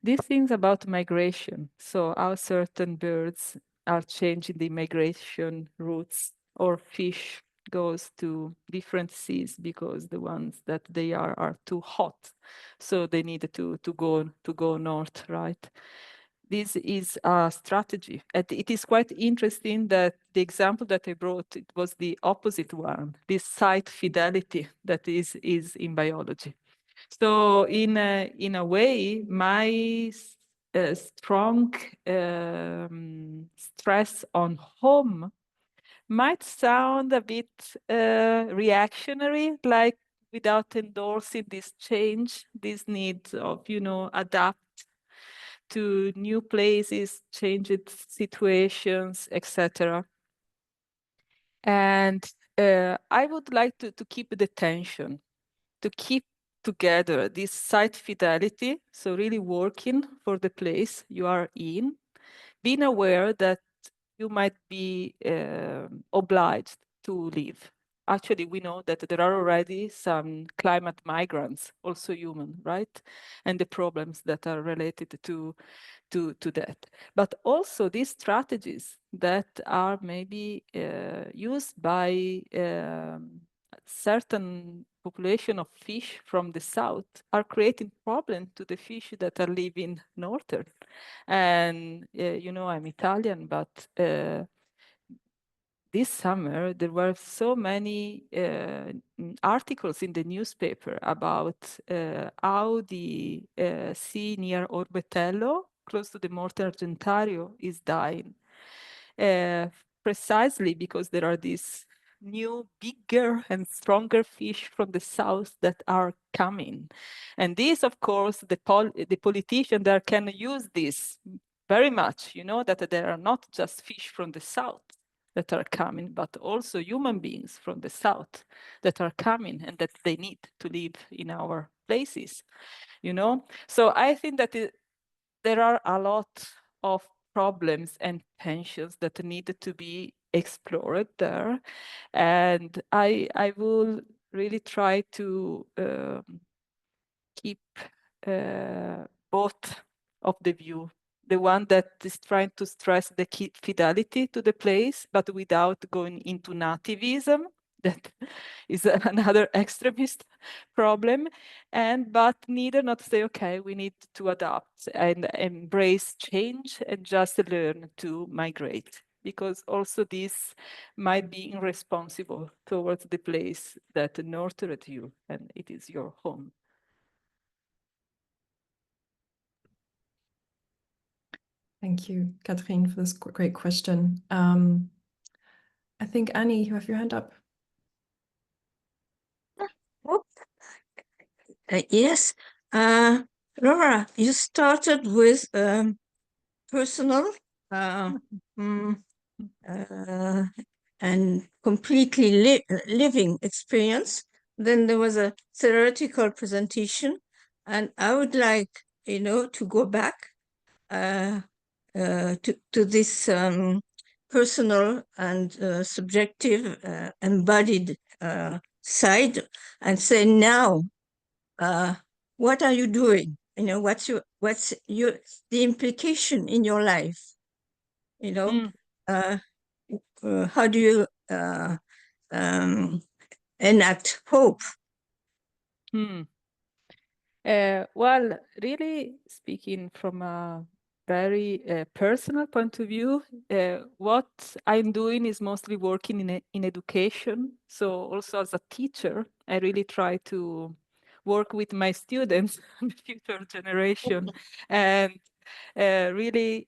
these things about migration, so how certain birds are changing the migration routes, or fish goes to different seas because the ones that they are too hot, so they need to go north, right? This is a strategy, and it is quite interesting that the example that I brought, it was the opposite one, this site fidelity that is in biology. So in a way, my strong stress on home might sound a bit reactionary, like without endorsing this change, this need of, adapt to new places, changed situations, etc. And I would like to keep the tension, to keep together this site fidelity, so really working for the place you are in, being aware that you might be obliged to leave. Actually, we know that there are already some climate migrants, also human, right? And the problems that are related to that. But also these strategies that are maybe used by certain population of fish from the south are creating problems to the fish that are living northern. And, I'm Italian, but this summer, there were so many articles in the newspaper about how the sea near Orbetello, close to the Morte Argentario, is dying. Precisely because there are these new, bigger and stronger fish from the south that are coming. And this, of course, the politician there can use this very much, that there are not just fish from the south that are coming, but also human beings from the south that are coming and that they need to live in our places, So I think that there are a lot of problems and tensions that need to be explored there. And I will really try to keep both of the view. The one that is trying to stress the fidelity to the place, but without going into nativism. That is another extremist problem. But neither not say, okay, we need to adapt and embrace change and just learn to migrate. Because also this might be irresponsible towards the place that nurtured you and it is your home. Thank you, Catherine, for this great question. I think, Annie, you have your hand up. Yes. Laura, you started with personal and completely living experience. Then there was a theoretical presentation, and I would like, to go back to this personal and subjective embodied side, and say now, what are you doing? What's the implication in your life? How do you enact hope? Well, really speaking from a very personal point of view, what I'm doing is mostly working in education. So also as a teacher, I really try to work with my students, the future generation, and really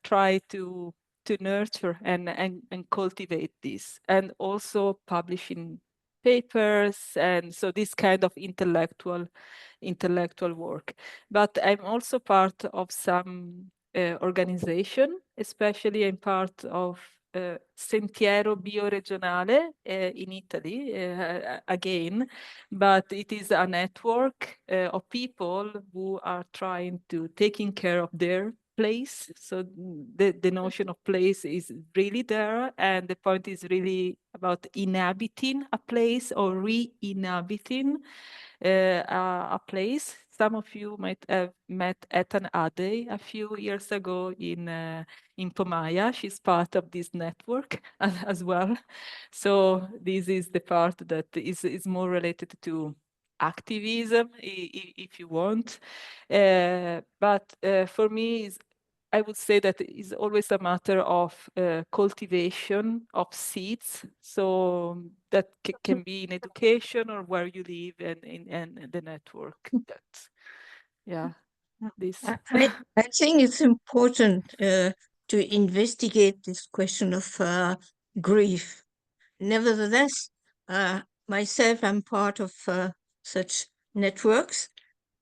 try to nurture and cultivate this, and also publishing papers, and so this kind of intellectual work. But I'm also part of some organization, especially I'm part of sentiero bioregionale in Italy, again, but it is a network of people who are trying to taking care of their place. So the notion of place is really there, and the point is really about inhabiting a place or re-inhabiting a place. Some of you might have met Ethan Ade a few years ago in Pomaya. She's part of this network as well. So this is the part that is more related to activism, if you want. But for me, I would say that it's always a matter of cultivation of seeds. So that can be in education or where you live and in the network. That's, yeah, this. I think it's important to investigate this question of grief. Nevertheless, myself, I'm part of such networks,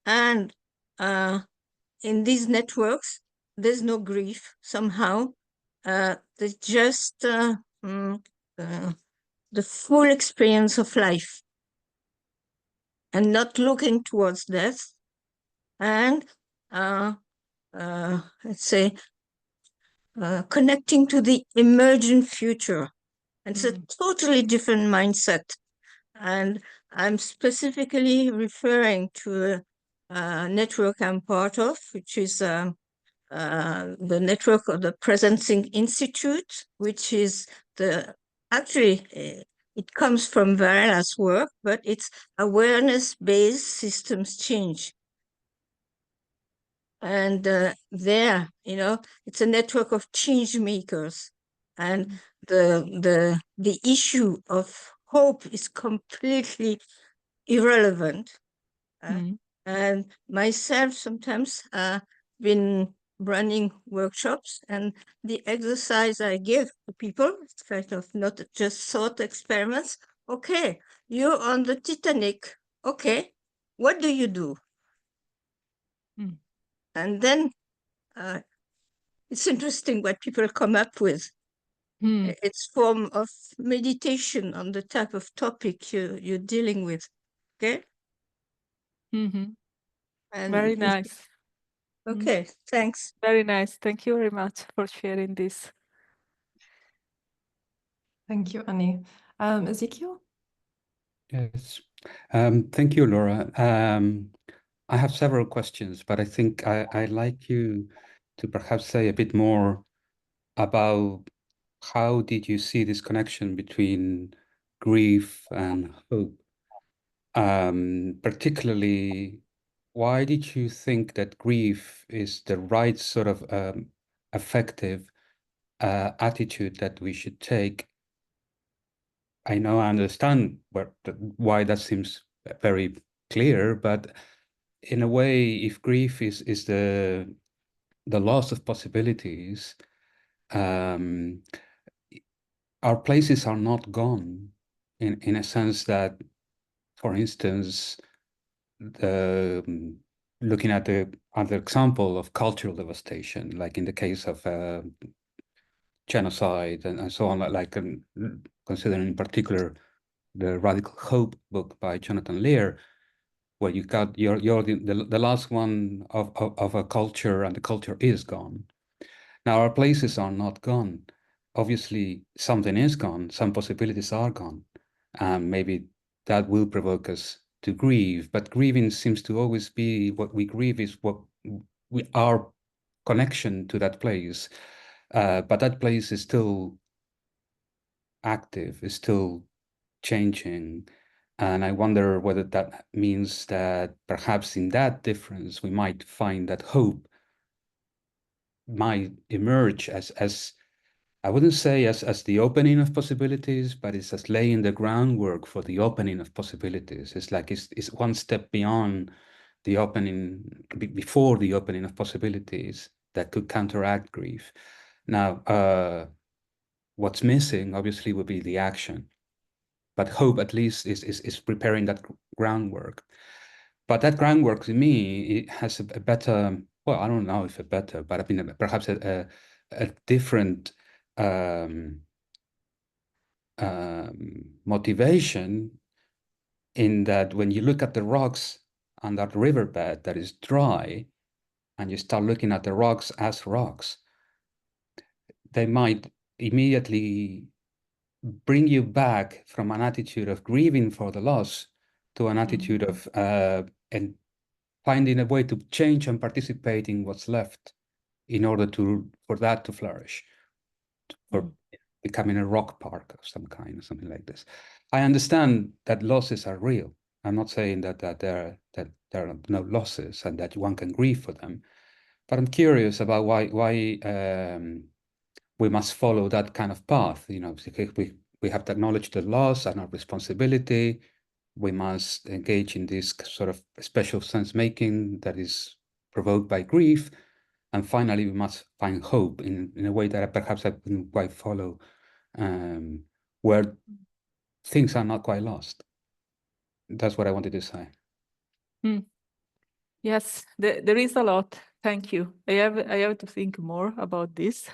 and in these networks, there's no grief somehow. There's just the full experience of life and not looking towards death, and let's say connecting to the emergent future. And it's a totally different mindset. And I'm specifically referring to a network I'm part of, which is the network of the Presencing Institute, which is actually, it comes from Varela's work, but it's awareness-based systems change. And there, it's a network of change makers. And the issue of hope is completely irrelevant. And myself sometimes been running workshops, and the exercise I give to people, it's kind of not just thought experiments. Okay, you're on the Titanic. Okay, what do you do? And then it's interesting what people come up with. It's form of meditation on the type of topic you're dealing with. Okay. And And very nice. Okay, thanks. Very nice. Thank you very much for sharing this. Thank you, Annie. Ezekiel? Yes. Thank you, Laura. I have several questions, but I think I'd like you to perhaps say a bit more about how did you see this connection between grief and hope? Particularly, why did you think that grief is the right sort of affective attitude that we should take? I know I understand why that seems very clear, but in a way, if grief is the loss of possibilities, our places are not gone in a sense that, for instance, looking at the other example of cultural devastation, like in the case of genocide and so on, like considering in particular the Radical Hope book by Jonathan Lear, where you got you're the last one of a culture, and the culture is gone. Now our places are not gone. Obviously, something is gone. Some possibilities are gone, and maybe that will provoke us to grieve. But grieving seems to always be what we grieve is what our connection to that place. But that place is still active, is still changing. And I wonder whether that means that perhaps in that difference, we might find that hope might emerge as I wouldn't say as the opening of possibilities, but it's as laying the groundwork for the opening of possibilities. It's like it's one step beyond the opening, before the opening of possibilities that could counteract grief. Now, what's missing obviously would be the action, but hope at least is preparing that groundwork. But that groundwork to me, it has a better, well, I don't know if a better, but I mean perhaps a different motivation, in that when you look at the rocks on that riverbed that is dry, and you start looking at the rocks as rocks, they might immediately bring you back from an attitude of grieving for the loss to an attitude of and finding a way to change and participate in what's left in order for that to flourish, for becoming a rock park of some kind or something like this. I understand that losses are real. I'm not saying that there are no losses and that one can grieve for them, but I'm curious about why we must follow that kind of path. You know, we have to acknowledge the loss and our responsibility. We must engage in this sort of special sense making that is provoked by grief. And finally, we must find hope in a way that perhaps I couldn't quite follow, where things are not quite lost. That's what I wanted to say. Yes, there is a lot. Thank you. I have to think more about this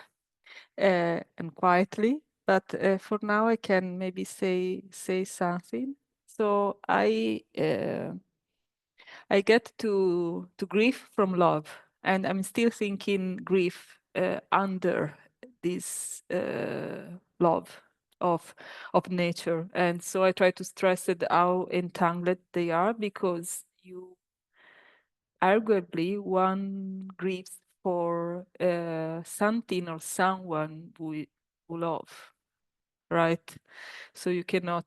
and quietly. But for now, I can maybe say something. So I get to grief from love, and I'm still thinking grief under this love of nature. And so I try to stress it how entangled they are, because arguably one grieves for something or someone who love, right? So you cannot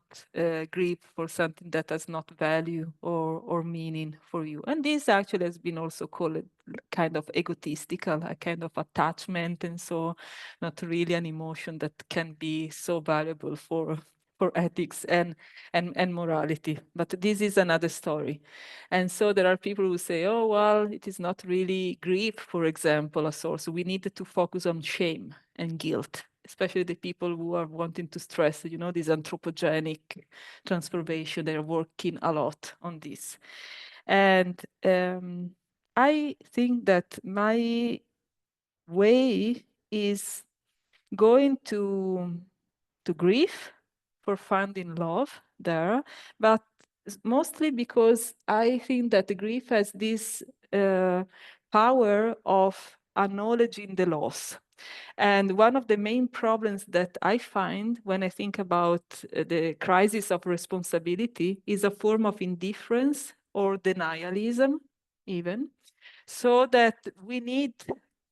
grieve for something that has not value or meaning for you. And this actually has been also called kind of egotistical, a kind of attachment, and so not really an emotion that can be so valuable for ethics and morality. But this is another story. And so there are people who say, oh, well, it is not really grief, for example, a source. We need to focus on shame and guilt, especially the people who are wanting to stress, you know, this anthropogenic transformation. They're working a lot on this. And I think that my way is going to grief for finding love there, but mostly because I think that the grief has this power of acknowledging the loss. And one of the main problems that I find when I think about the crisis of responsibility is a form of indifference or denialism, even, so that we need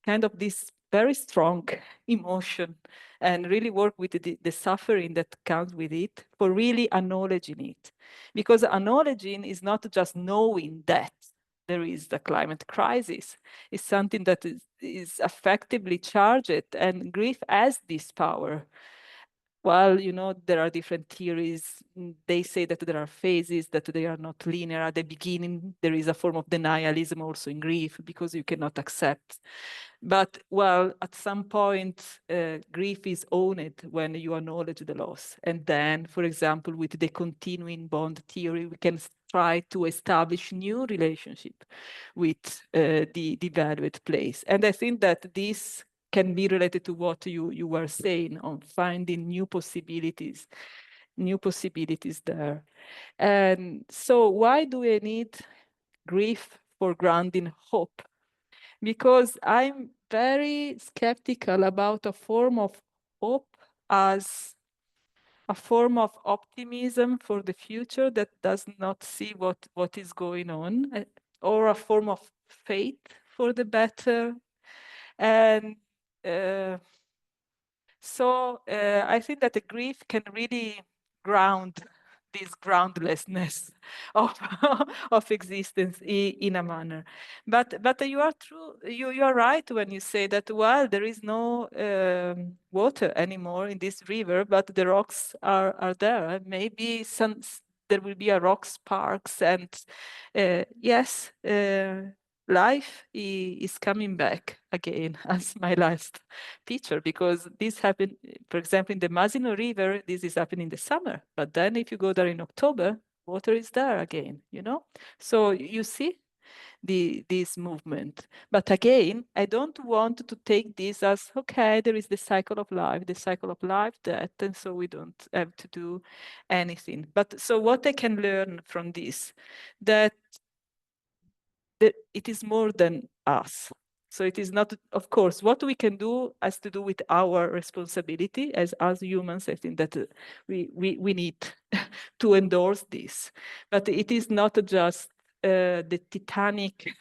kind of this very strong emotion and really work with the suffering that comes with it for really acknowledging it. Because acknowledging is not just knowing that there is the climate crisis. It's something that is effectively charged, and grief has this power. Well, you know, there are different theories. They say that there are phases, that they are not linear. At the beginning, there is a form of denialism also in grief, because you cannot accept. But, well, at some point, grief is owned when you acknowledge the loss. And then, for example, with the continuing bond theory, we can try to establish new relationship with the valued place. And I think that this can be related to what you were saying on finding new possibilities there. And so why do I need grief for grounding hope? Because I'm very skeptical about a form of hope as a form of optimism for the future that does not see what is going on, or a form of faith for the better. And so I think that the grief can really ground this groundlessness of of existence in a manner. But you are true. You are right when you say that, well, there is no water anymore in this river, but the rocks are there. Maybe there will be a rock sparks, and yes. Life is coming back again as my last teacher, because this happened, for example, in the Masino River, this is happening in the summer. But then if you go there in October, water is there again, you know? So you see? this movement. But again, I don't want to take this as, okay, there is the cycle of life, death, and so we don't have to do anything. But so what I can learn from this, that it is more than us. So it is not, of course, what we can do has to do with our responsibility as humans. I think that we need to endorse this. But it is not just the titanic,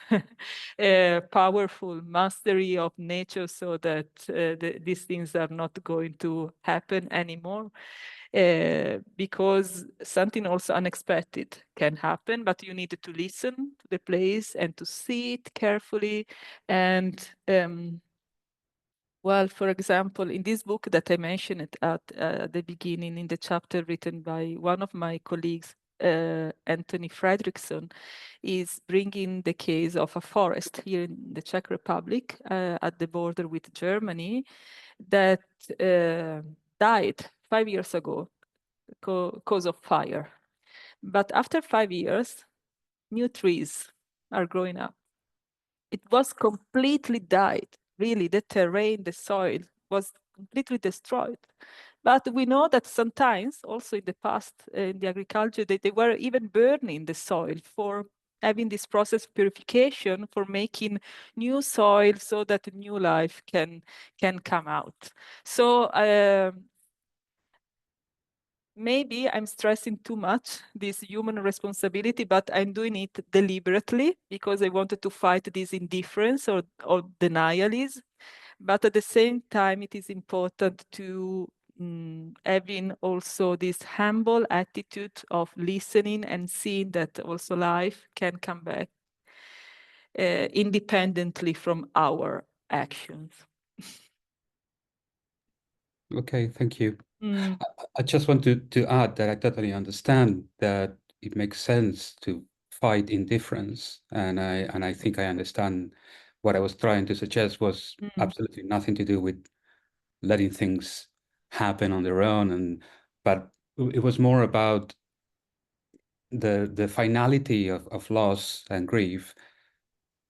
powerful mastery of nature so that these things are not going to happen anymore. Because something also unexpected can happen, but you need to listen to the place and to see it carefully. And well, for example, in this book that I mentioned at the beginning, in the chapter written by one of my colleagues, Anthony Fredrickson, is bringing the case of a forest here in the Czech Republic at the border with Germany that died 5 years ago because of fire. But after 5 years, new trees are growing up. It was completely died. Really, the terrain, the soil was completely destroyed. But we know that sometimes, also in the past, in the agriculture, they were even burning the soil for having this process of purification, for making new soil so that new life can come out. So maybe I'm stressing too much this human responsibility, but I'm doing it deliberately because I wanted to fight this indifference or denialism. But at the same time, it is important to having also this humble attitude of listening and seeing that also life can come back independently from our actions. Okay, thank you. I just want to add that I totally understand that it makes sense to fight indifference, and I think I understand what I was trying to suggest was absolutely nothing to do with letting things happen on their own, but it was more about the finality of loss and grief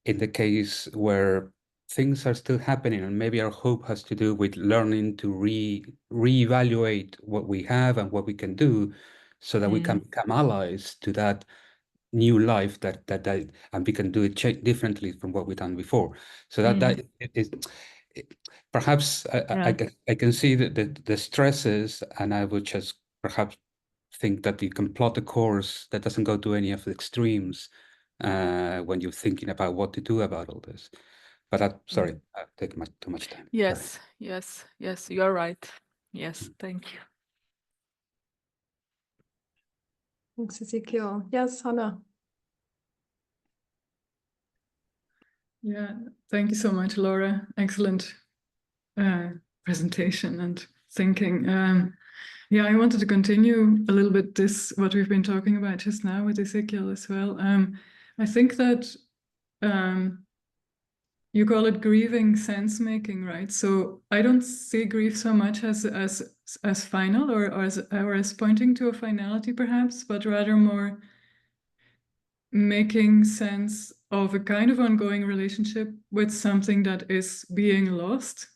in the case where things are still happening, and maybe our hope has to do with learning to reevaluate what we have and what we can do so that we can become allies to that new life that and we can do it differently from what we've done before. So that is perhaps I can see the stresses, and I would just perhaps think that you can plot a course that doesn't go to any of the extremes when you're thinking about what to do about all this. But sorry, I've taken too much time. Yes, you are right. Yes, thank you. Thanks, Ezekiel. Yes, Hannah. Yeah, thank you so much, Laura. Excellent presentation and thinking. Yeah, I wanted to continue a little bit what we've been talking about just now with Ezekiel as well. I think that you call it grieving sense making, right? So I don't see grief so much as final or as pointing to a finality perhaps, but rather more making sense of a kind of ongoing relationship with something that is being lost,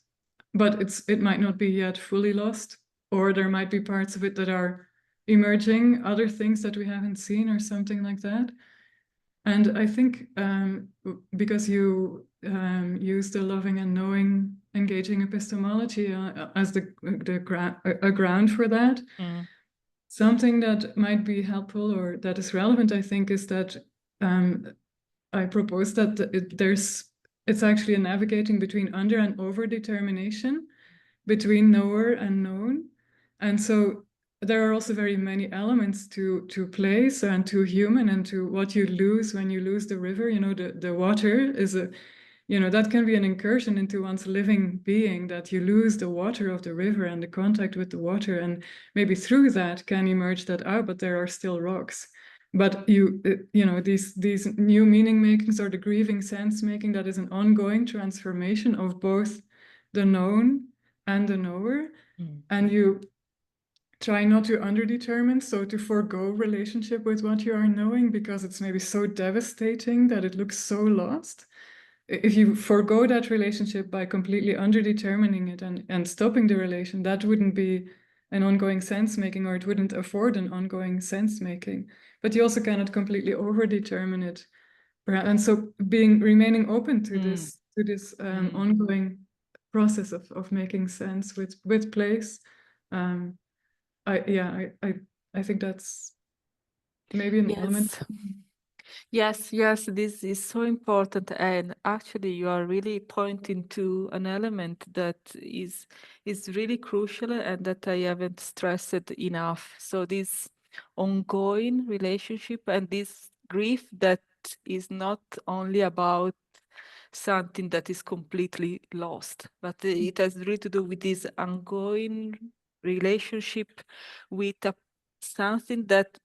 but it might not be yet fully lost, or there might be parts of it that are emerging, other things that we haven't seen or something like that. And I think because you use the loving and knowing engaging epistemology as a ground for that, something that might be helpful or that is relevant, I think, is that I propose that it's actually a navigating between under and over determination, between knower and known. And so there are also very many elements to place and to human and to what you lose when you lose the river. You know, the water is that can be an incursion into one's living being, that you lose the water of the river and the contact with the water. And maybe through that can emerge that, but there are still rocks. But these new meaning makings or the grieving sense making, that is an ongoing transformation of both the known and the knower. And you try not to underdetermine, so to forego relationship with what you are knowing because it's maybe so devastating that it looks so lost. If you forego that relationship by completely underdetermining it and stopping the relation, that wouldn't be an ongoing sense making, or it wouldn't afford an ongoing sense making. But you also cannot completely overdetermine it. And so remaining open to this ongoing process of making sense with place. I think that's maybe an element. Yes, this is so important, and actually you are really pointing to an element that is really crucial and that I haven't stressed enough. So this ongoing relationship and this grief that is not only about something that is completely lost, but it has really to do with this ongoing relationship with something that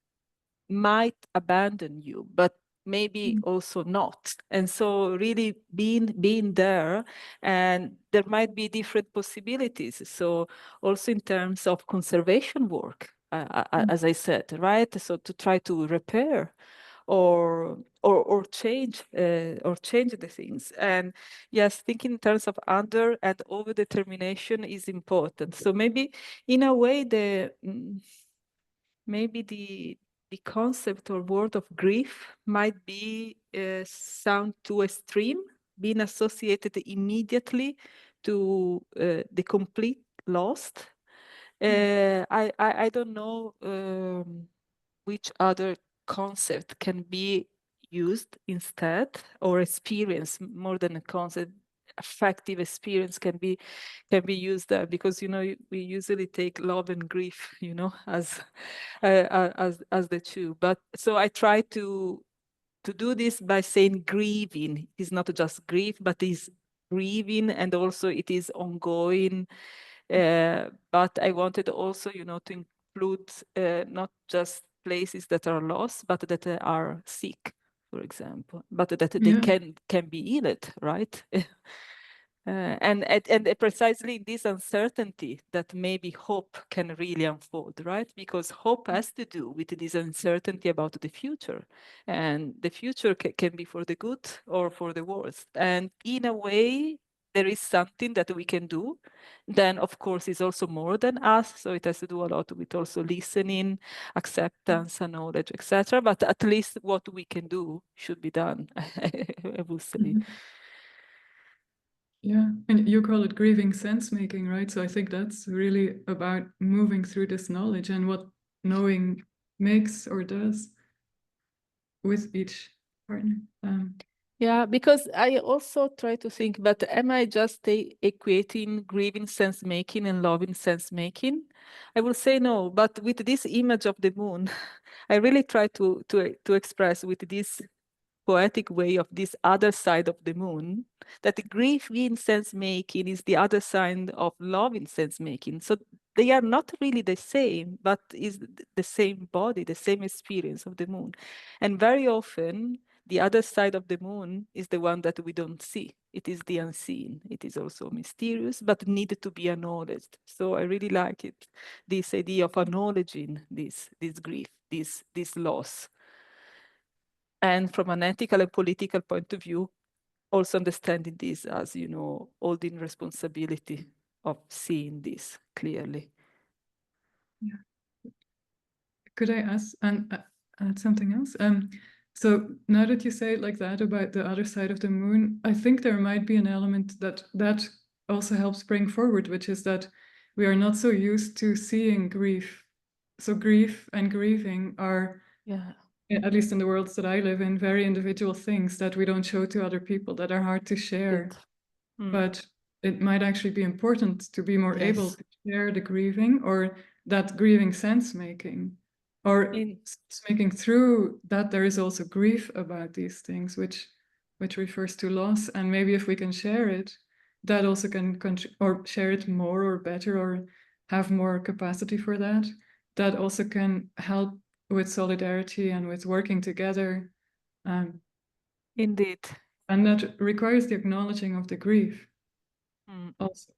might abandon you, but maybe also not. And so really being there, and there might be different possibilities. So also in terms of conservation work, as I said, right? So to try to repair or change the things. And yes, thinking in terms of under and over determination is important. So maybe in a way maybe the concept or word of grief might be sound too extreme, being associated immediately to the complete loss. I don't know which other concept can be used instead, or experience more than a concept. Affective experience can be used there, because we usually take love and grief as the two. But so I try to do this by saying grieving. It's not just grief, but it's grieving, and also it is ongoing. But I wanted also to include not just places that are lost, but that are sick, for example, but that they can be healed, right? And precisely in this uncertainty that maybe hope can really unfold, right? Because hope has to do with this uncertainty about the future, and the future can be for the good or for the worse. And in a way, there is something that we can do. Then, of course, it's also more than us, so it has to do a lot with also listening, acceptance, and knowledge, etc. But at least what we can do should be done, I would say. Yeah, and you call it grieving sense making, right? So I think that's really about moving through this knowledge and what knowing makes or does with each partner. Yeah, because I also try to think, but am I just equating grieving sense making and loving sense making? I will say no, but with this image of the moon, I really try to express with this poetic way of this other side of the moon, that the grief in sense making is the other side of love in sense making. So they are not really the same, but is the same body, the same experience of the moon. And very often, the other side of the moon is the one that we don't see. It is the unseen. It is also mysterious, but needed to be acknowledged. So I really like it, this idea of acknowledging this grief, this loss. And from an ethical and political point of view, also understanding this as, holding responsibility of seeing this clearly. Yeah. Could I ask and add something else? So now that you say it like that about the other side of the moon, I think there might be an element that also helps bring forward, which is that we are not so used to seeing grief. So grief and grieving are, at least in the worlds that I live in, very individual things that we don't show to other people, that are hard to share. But it might actually be important to be more able to share the grieving, or that grieving sense making, or sense making through that there is also grief about these things, which refers to loss. And maybe if we can share it, that also can or share it more or better, or have more capacity for that. That also can help with solidarity and with working together. Indeed. And that requires the acknowledging of the grief also.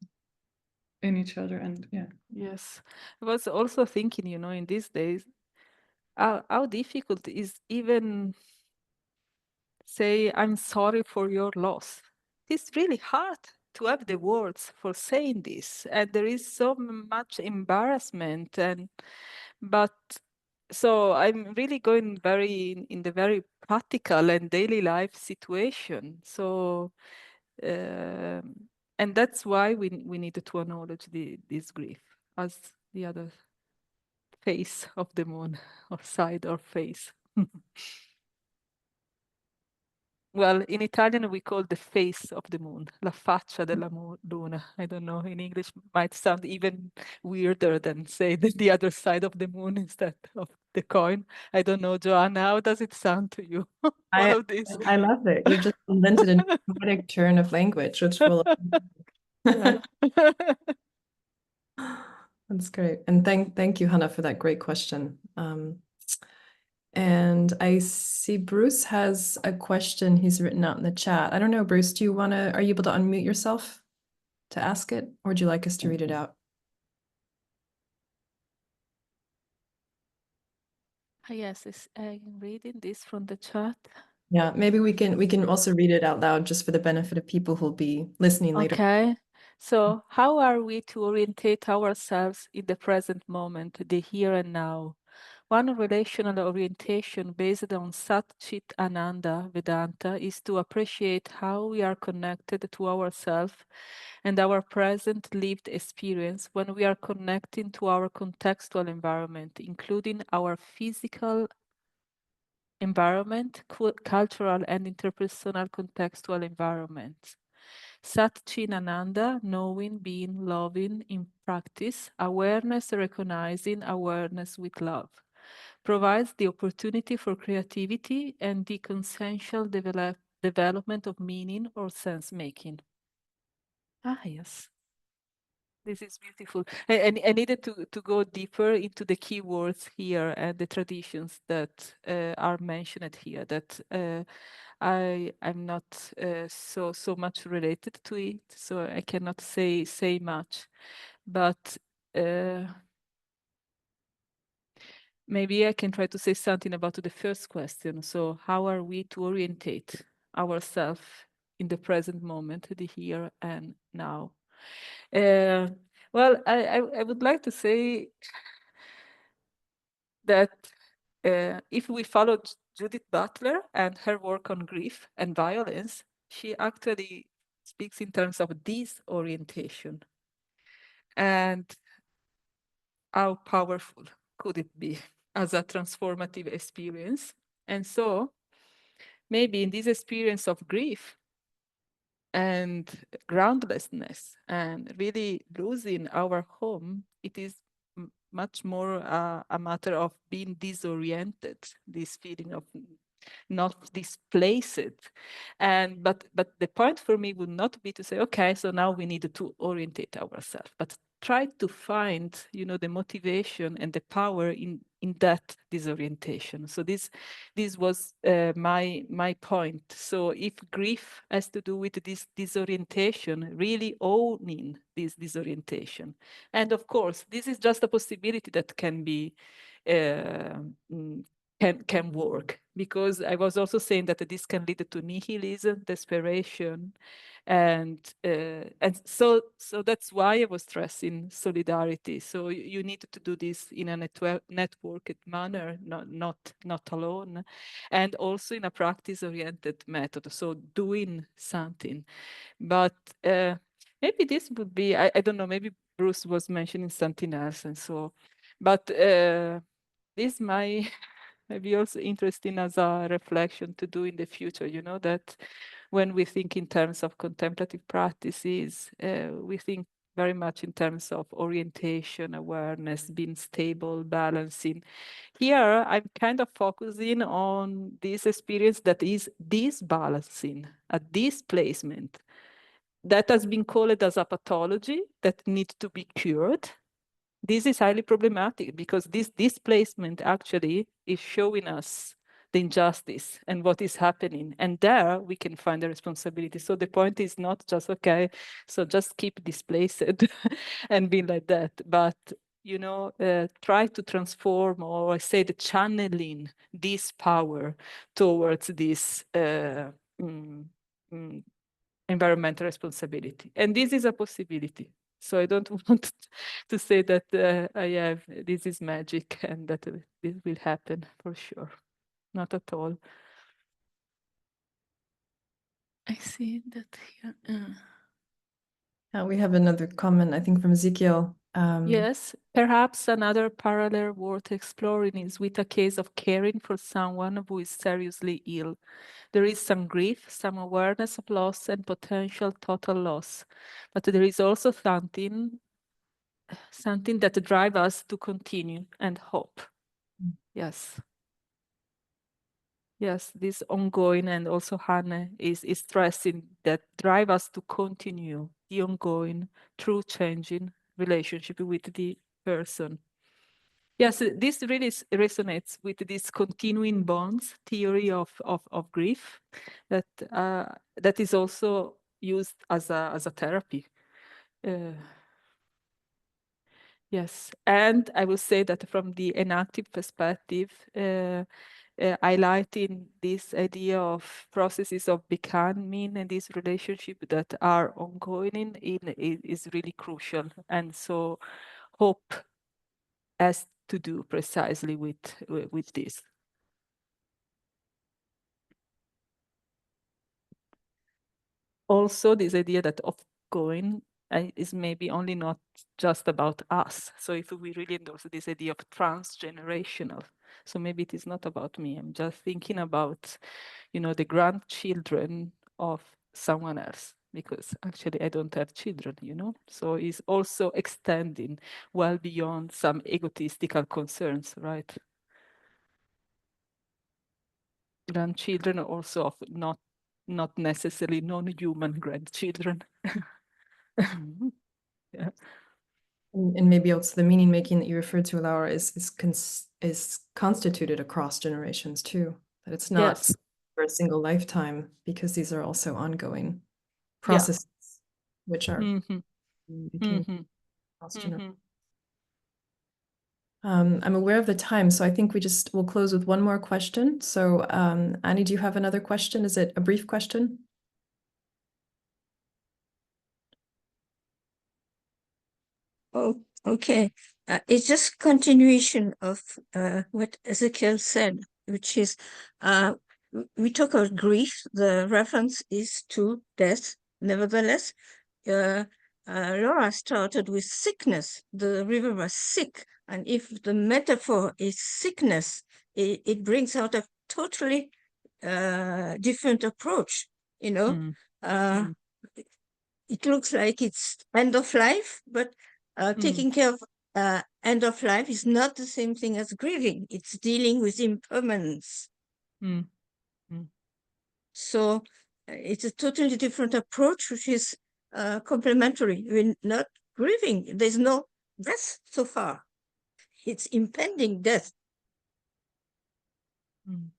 in each other. And yeah. Yes. I was also thinking, you know, in these days, how difficult is even say, I'm sorry for your loss. It's really hard to have the words for saying this. And there is so much embarrassment. But so I'm really going very in the very practical and daily life situation. So, and that's why we needed to acknowledge this grief as the other face of the moon, or side or face. Well, in Italian we call the face of the moon, la faccia della luna. I don't know, in English might sound even weirder than say the other side of the moon instead of the coin. I don't know, Joanna, how does it sound to you? All of this. I love it. You've just invented a new poetic turn of language, which will. That's great. And thank you, Hannah, for that great question. And I see Bruce has a question he's written out in the chat. I don't know, Bruce, are you able to unmute yourself to ask it, or would you like us to read it out? Yes, I'm reading this from the chat. Yeah, maybe we can also read it out loud just for the benefit of people who'll be listening later. Okay. So how are we to orientate ourselves in the present moment, the here and now? One relational orientation based on Sat Chit Ananda Vedanta is to appreciate how we are connected to ourselves and our present lived experience when we are connecting to our contextual environment, including our physical environment, cultural and interpersonal contextual environments. Sat Chin Ananda, knowing, being, loving in practice, awareness recognizing awareness with love, provides the opportunity for creativity and the consensual development of meaning or sense making. Ah, yes. This is beautiful. I needed to go deeper into the keywords here and the traditions that are mentioned here, that I'm not so much related to it, so I cannot say much. But maybe I can try to say something about the first question. So how are we to orientate ourselves in the present moment, the here and now? Well, I would like to say that if we follow Judith Butler and her work on grief and violence, she actually speaks in terms of disorientation. And how powerful could it be as a transformative experience? And so maybe in this experience of grief and groundlessness and really losing our home, it is much more a matter of being disoriented, this feeling of not displaced. And but the point for me would not be to say, okay, so now we need to orientate ourselves, but try to find, you know, the motivation and the power in that disorientation. So this was my point. So if grief has to do with this disorientation, really owning this disorientation, and of course this is just a possibility that can be can work, because I was also saying that this can lead to nihilism, desperation, and so that's why I was stressing solidarity. So you need to do this in a networked manner, not alone, and also in a practice-oriented method. So doing something, but maybe this would be, I don't know, maybe Bruce was mentioning something else, and so, but this might be also interesting as a reflection to do in the future, you know, that when we think in terms of contemplative practices, we think very much in terms of orientation, awareness, being stable, balancing. Here, I'm kind of focusing on this experience that is disbalancing, a displacement that has been called as a pathology that needs to be cured. This is highly problematic because this displacement actually is showing us the injustice and what is happening. And there we can find the responsibility. So the point is not just, okay, so just keep displaced and be like that, but try to transform, or I say the channeling this power towards this environmental responsibility. And this is a possibility. So I don't want to say that this is magic and that this will happen for sure. Not at all. I see that here. We have another comment, I think, from Ezekiel. Yes, perhaps another parallel worth exploring is with a case of caring for someone who is seriously ill. There is some grief, some awareness of loss and potential total loss, but there is also something that drives us to continue and hope. Yes. Yes, this ongoing, and also Hanne is stressing that drive us to continue the ongoing, true changing relationship with the person. Yes, this really resonates with this continuing bonds theory of grief that is also used as a therapy. Yes, and I will say that from the enactive perspective, highlighting this idea of processes of becoming and this relationship that are ongoing is really crucial. And so hope has to do precisely with this. Also, this idea that ongoing is maybe only not just about us. So if we really endorse this idea of transgenerational, so maybe it is not about me. I'm just thinking about, the grandchildren of someone else, because actually I don't have children, So it's also extending well beyond some egotistical concerns, right? Grandchildren are also of not necessarily non-human grandchildren. Yeah. And maybe also the meaning making that you referred to, Laura, is constituted across generations too. That it's not Yes. for a single lifetime, because these are also ongoing Yeah. processes, which are Mhm. making Mhm. across generations. Mhm. I'm aware of the time, so I think we'll close with one more question. So, Annie, do you have another question? Is it a brief question? Oh, okay. It's just continuation of what Ezekiel said, which is we talk about grief. The reference is to death. Nevertheless, Laura started with sickness. The river was sick. And if the metaphor is sickness, it brings out a totally different approach, Mm. Mm. It looks like it's end of life, but taking care of end of life is not the same thing as grieving. It's dealing with impermanence. Mm. Mm. So it's a totally different approach, which is complementary. We're not grieving. There's no death so far. It's impending death. Mm.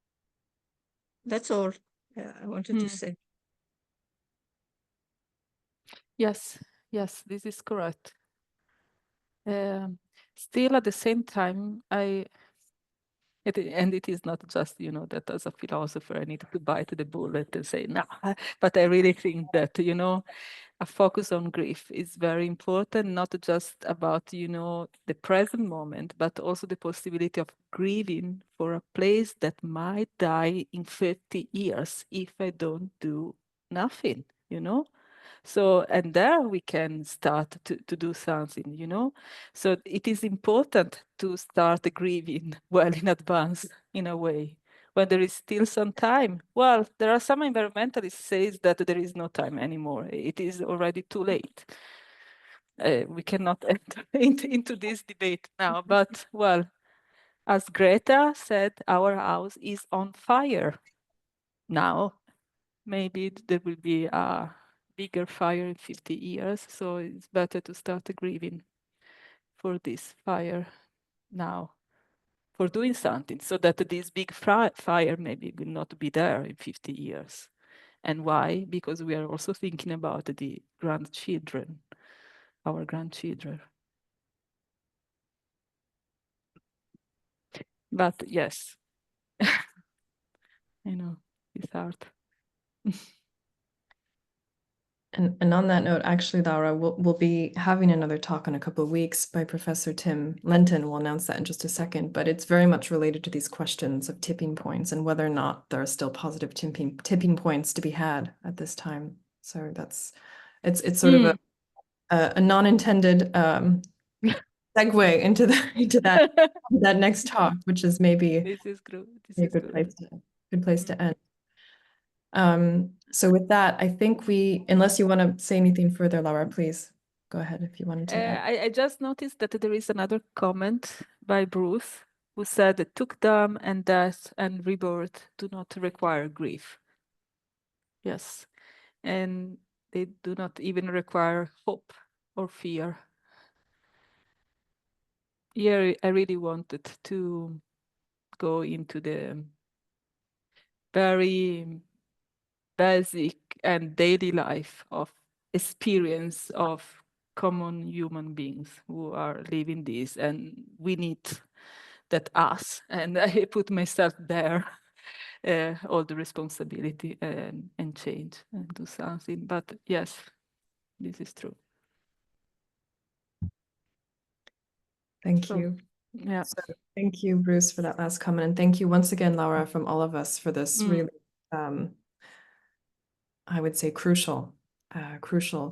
That's all I wanted to say. Yes, this is correct. Still, at the same time, and it is not just, that as a philosopher, I need to bite the bullet and say, no, but I really think that, a focus on grief is very important, not just about, the present moment, but also the possibility of grieving for a place that might die in 30 years if I don't do nothing, So, and there we can start to do something. So it is important to start grieving well in advance, in a way, when there is still some time. Well, there are some environmentalists says that there is no time anymore. It is already too late. We cannot enter into this debate now, but well, as Greta said, our house is on fire now. Maybe there will be a bigger fire in 50 years, so it's better to start grieving for this fire now. for doing something, so that this big fire maybe will not be there in 50 years. And why? Because we are also thinking about the grandchildren, our grandchildren. But yes, I know, it's hard. And on that note, actually, Laura, we'll be having another talk in a couple of weeks by Professor Tim Lenton. We'll announce that in just a second, but it's very much related to these questions of tipping points and whether or not there are still positive tipping points to be had at this time. So it's sort of a non-intended segue into that next talk, which is maybe This is good. a good place to end. So with that, I think unless you want to say anything further, Laura, please go ahead if you wanted to add. I just noticed that there is another comment by Bruce, who said that tukdam and death and rebirth do not require grief. Yes, and they do not even require hope or fear. Here, I really wanted to go into the very basic and daily life of experience of common human beings who are living this, and we need that us, and I put myself there, all the responsibility and change and do something. But yes, this is true. Thank you. Yeah. So thank you, Bruce, for that last comment. And thank you once again, Laura, from all of us for this really, I would say, crucial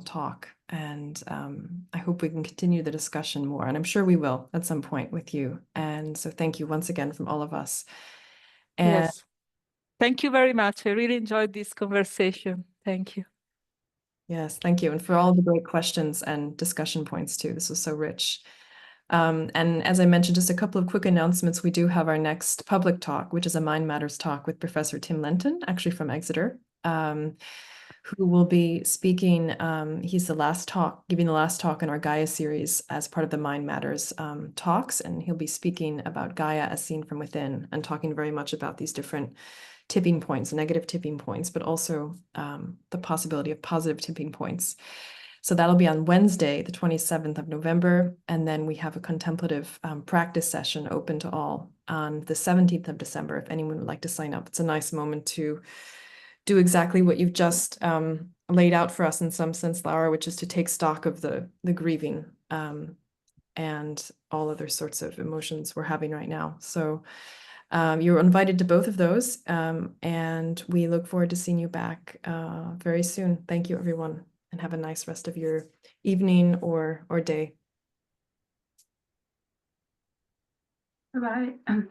talk. And I hope we can continue the discussion more. And I'm sure we will at some point with you. And so thank you once again from all of us. And yes. Thank you very much. I really enjoyed this conversation. Thank you. Yes, thank you. And for all the great questions and discussion points too. This was so rich. And as I mentioned, just a couple of quick announcements. We do have our next public talk, which is a Mind Matters talk with Professor Tim Lenton, actually from Exeter, who will be speaking. He's giving the last talk in our Gaia series as part of the Mind Matters talks. And he'll be speaking about Gaia as seen from within and talking very much about these different tipping points, negative tipping points, but also the possibility of positive tipping points. So that'll be on Wednesday, the 27th of November. And then we have a contemplative practice session open to all on the 17th of December, if anyone would like to sign up. It's a nice moment to do exactly what you've just laid out for us in some sense, Laura, which is to take stock of the grieving and all other sorts of emotions we're having right now. So you're invited to both of those, and we look forward to seeing you back very soon. Thank you, everyone, and have a nice rest of your evening or day. Bye-bye.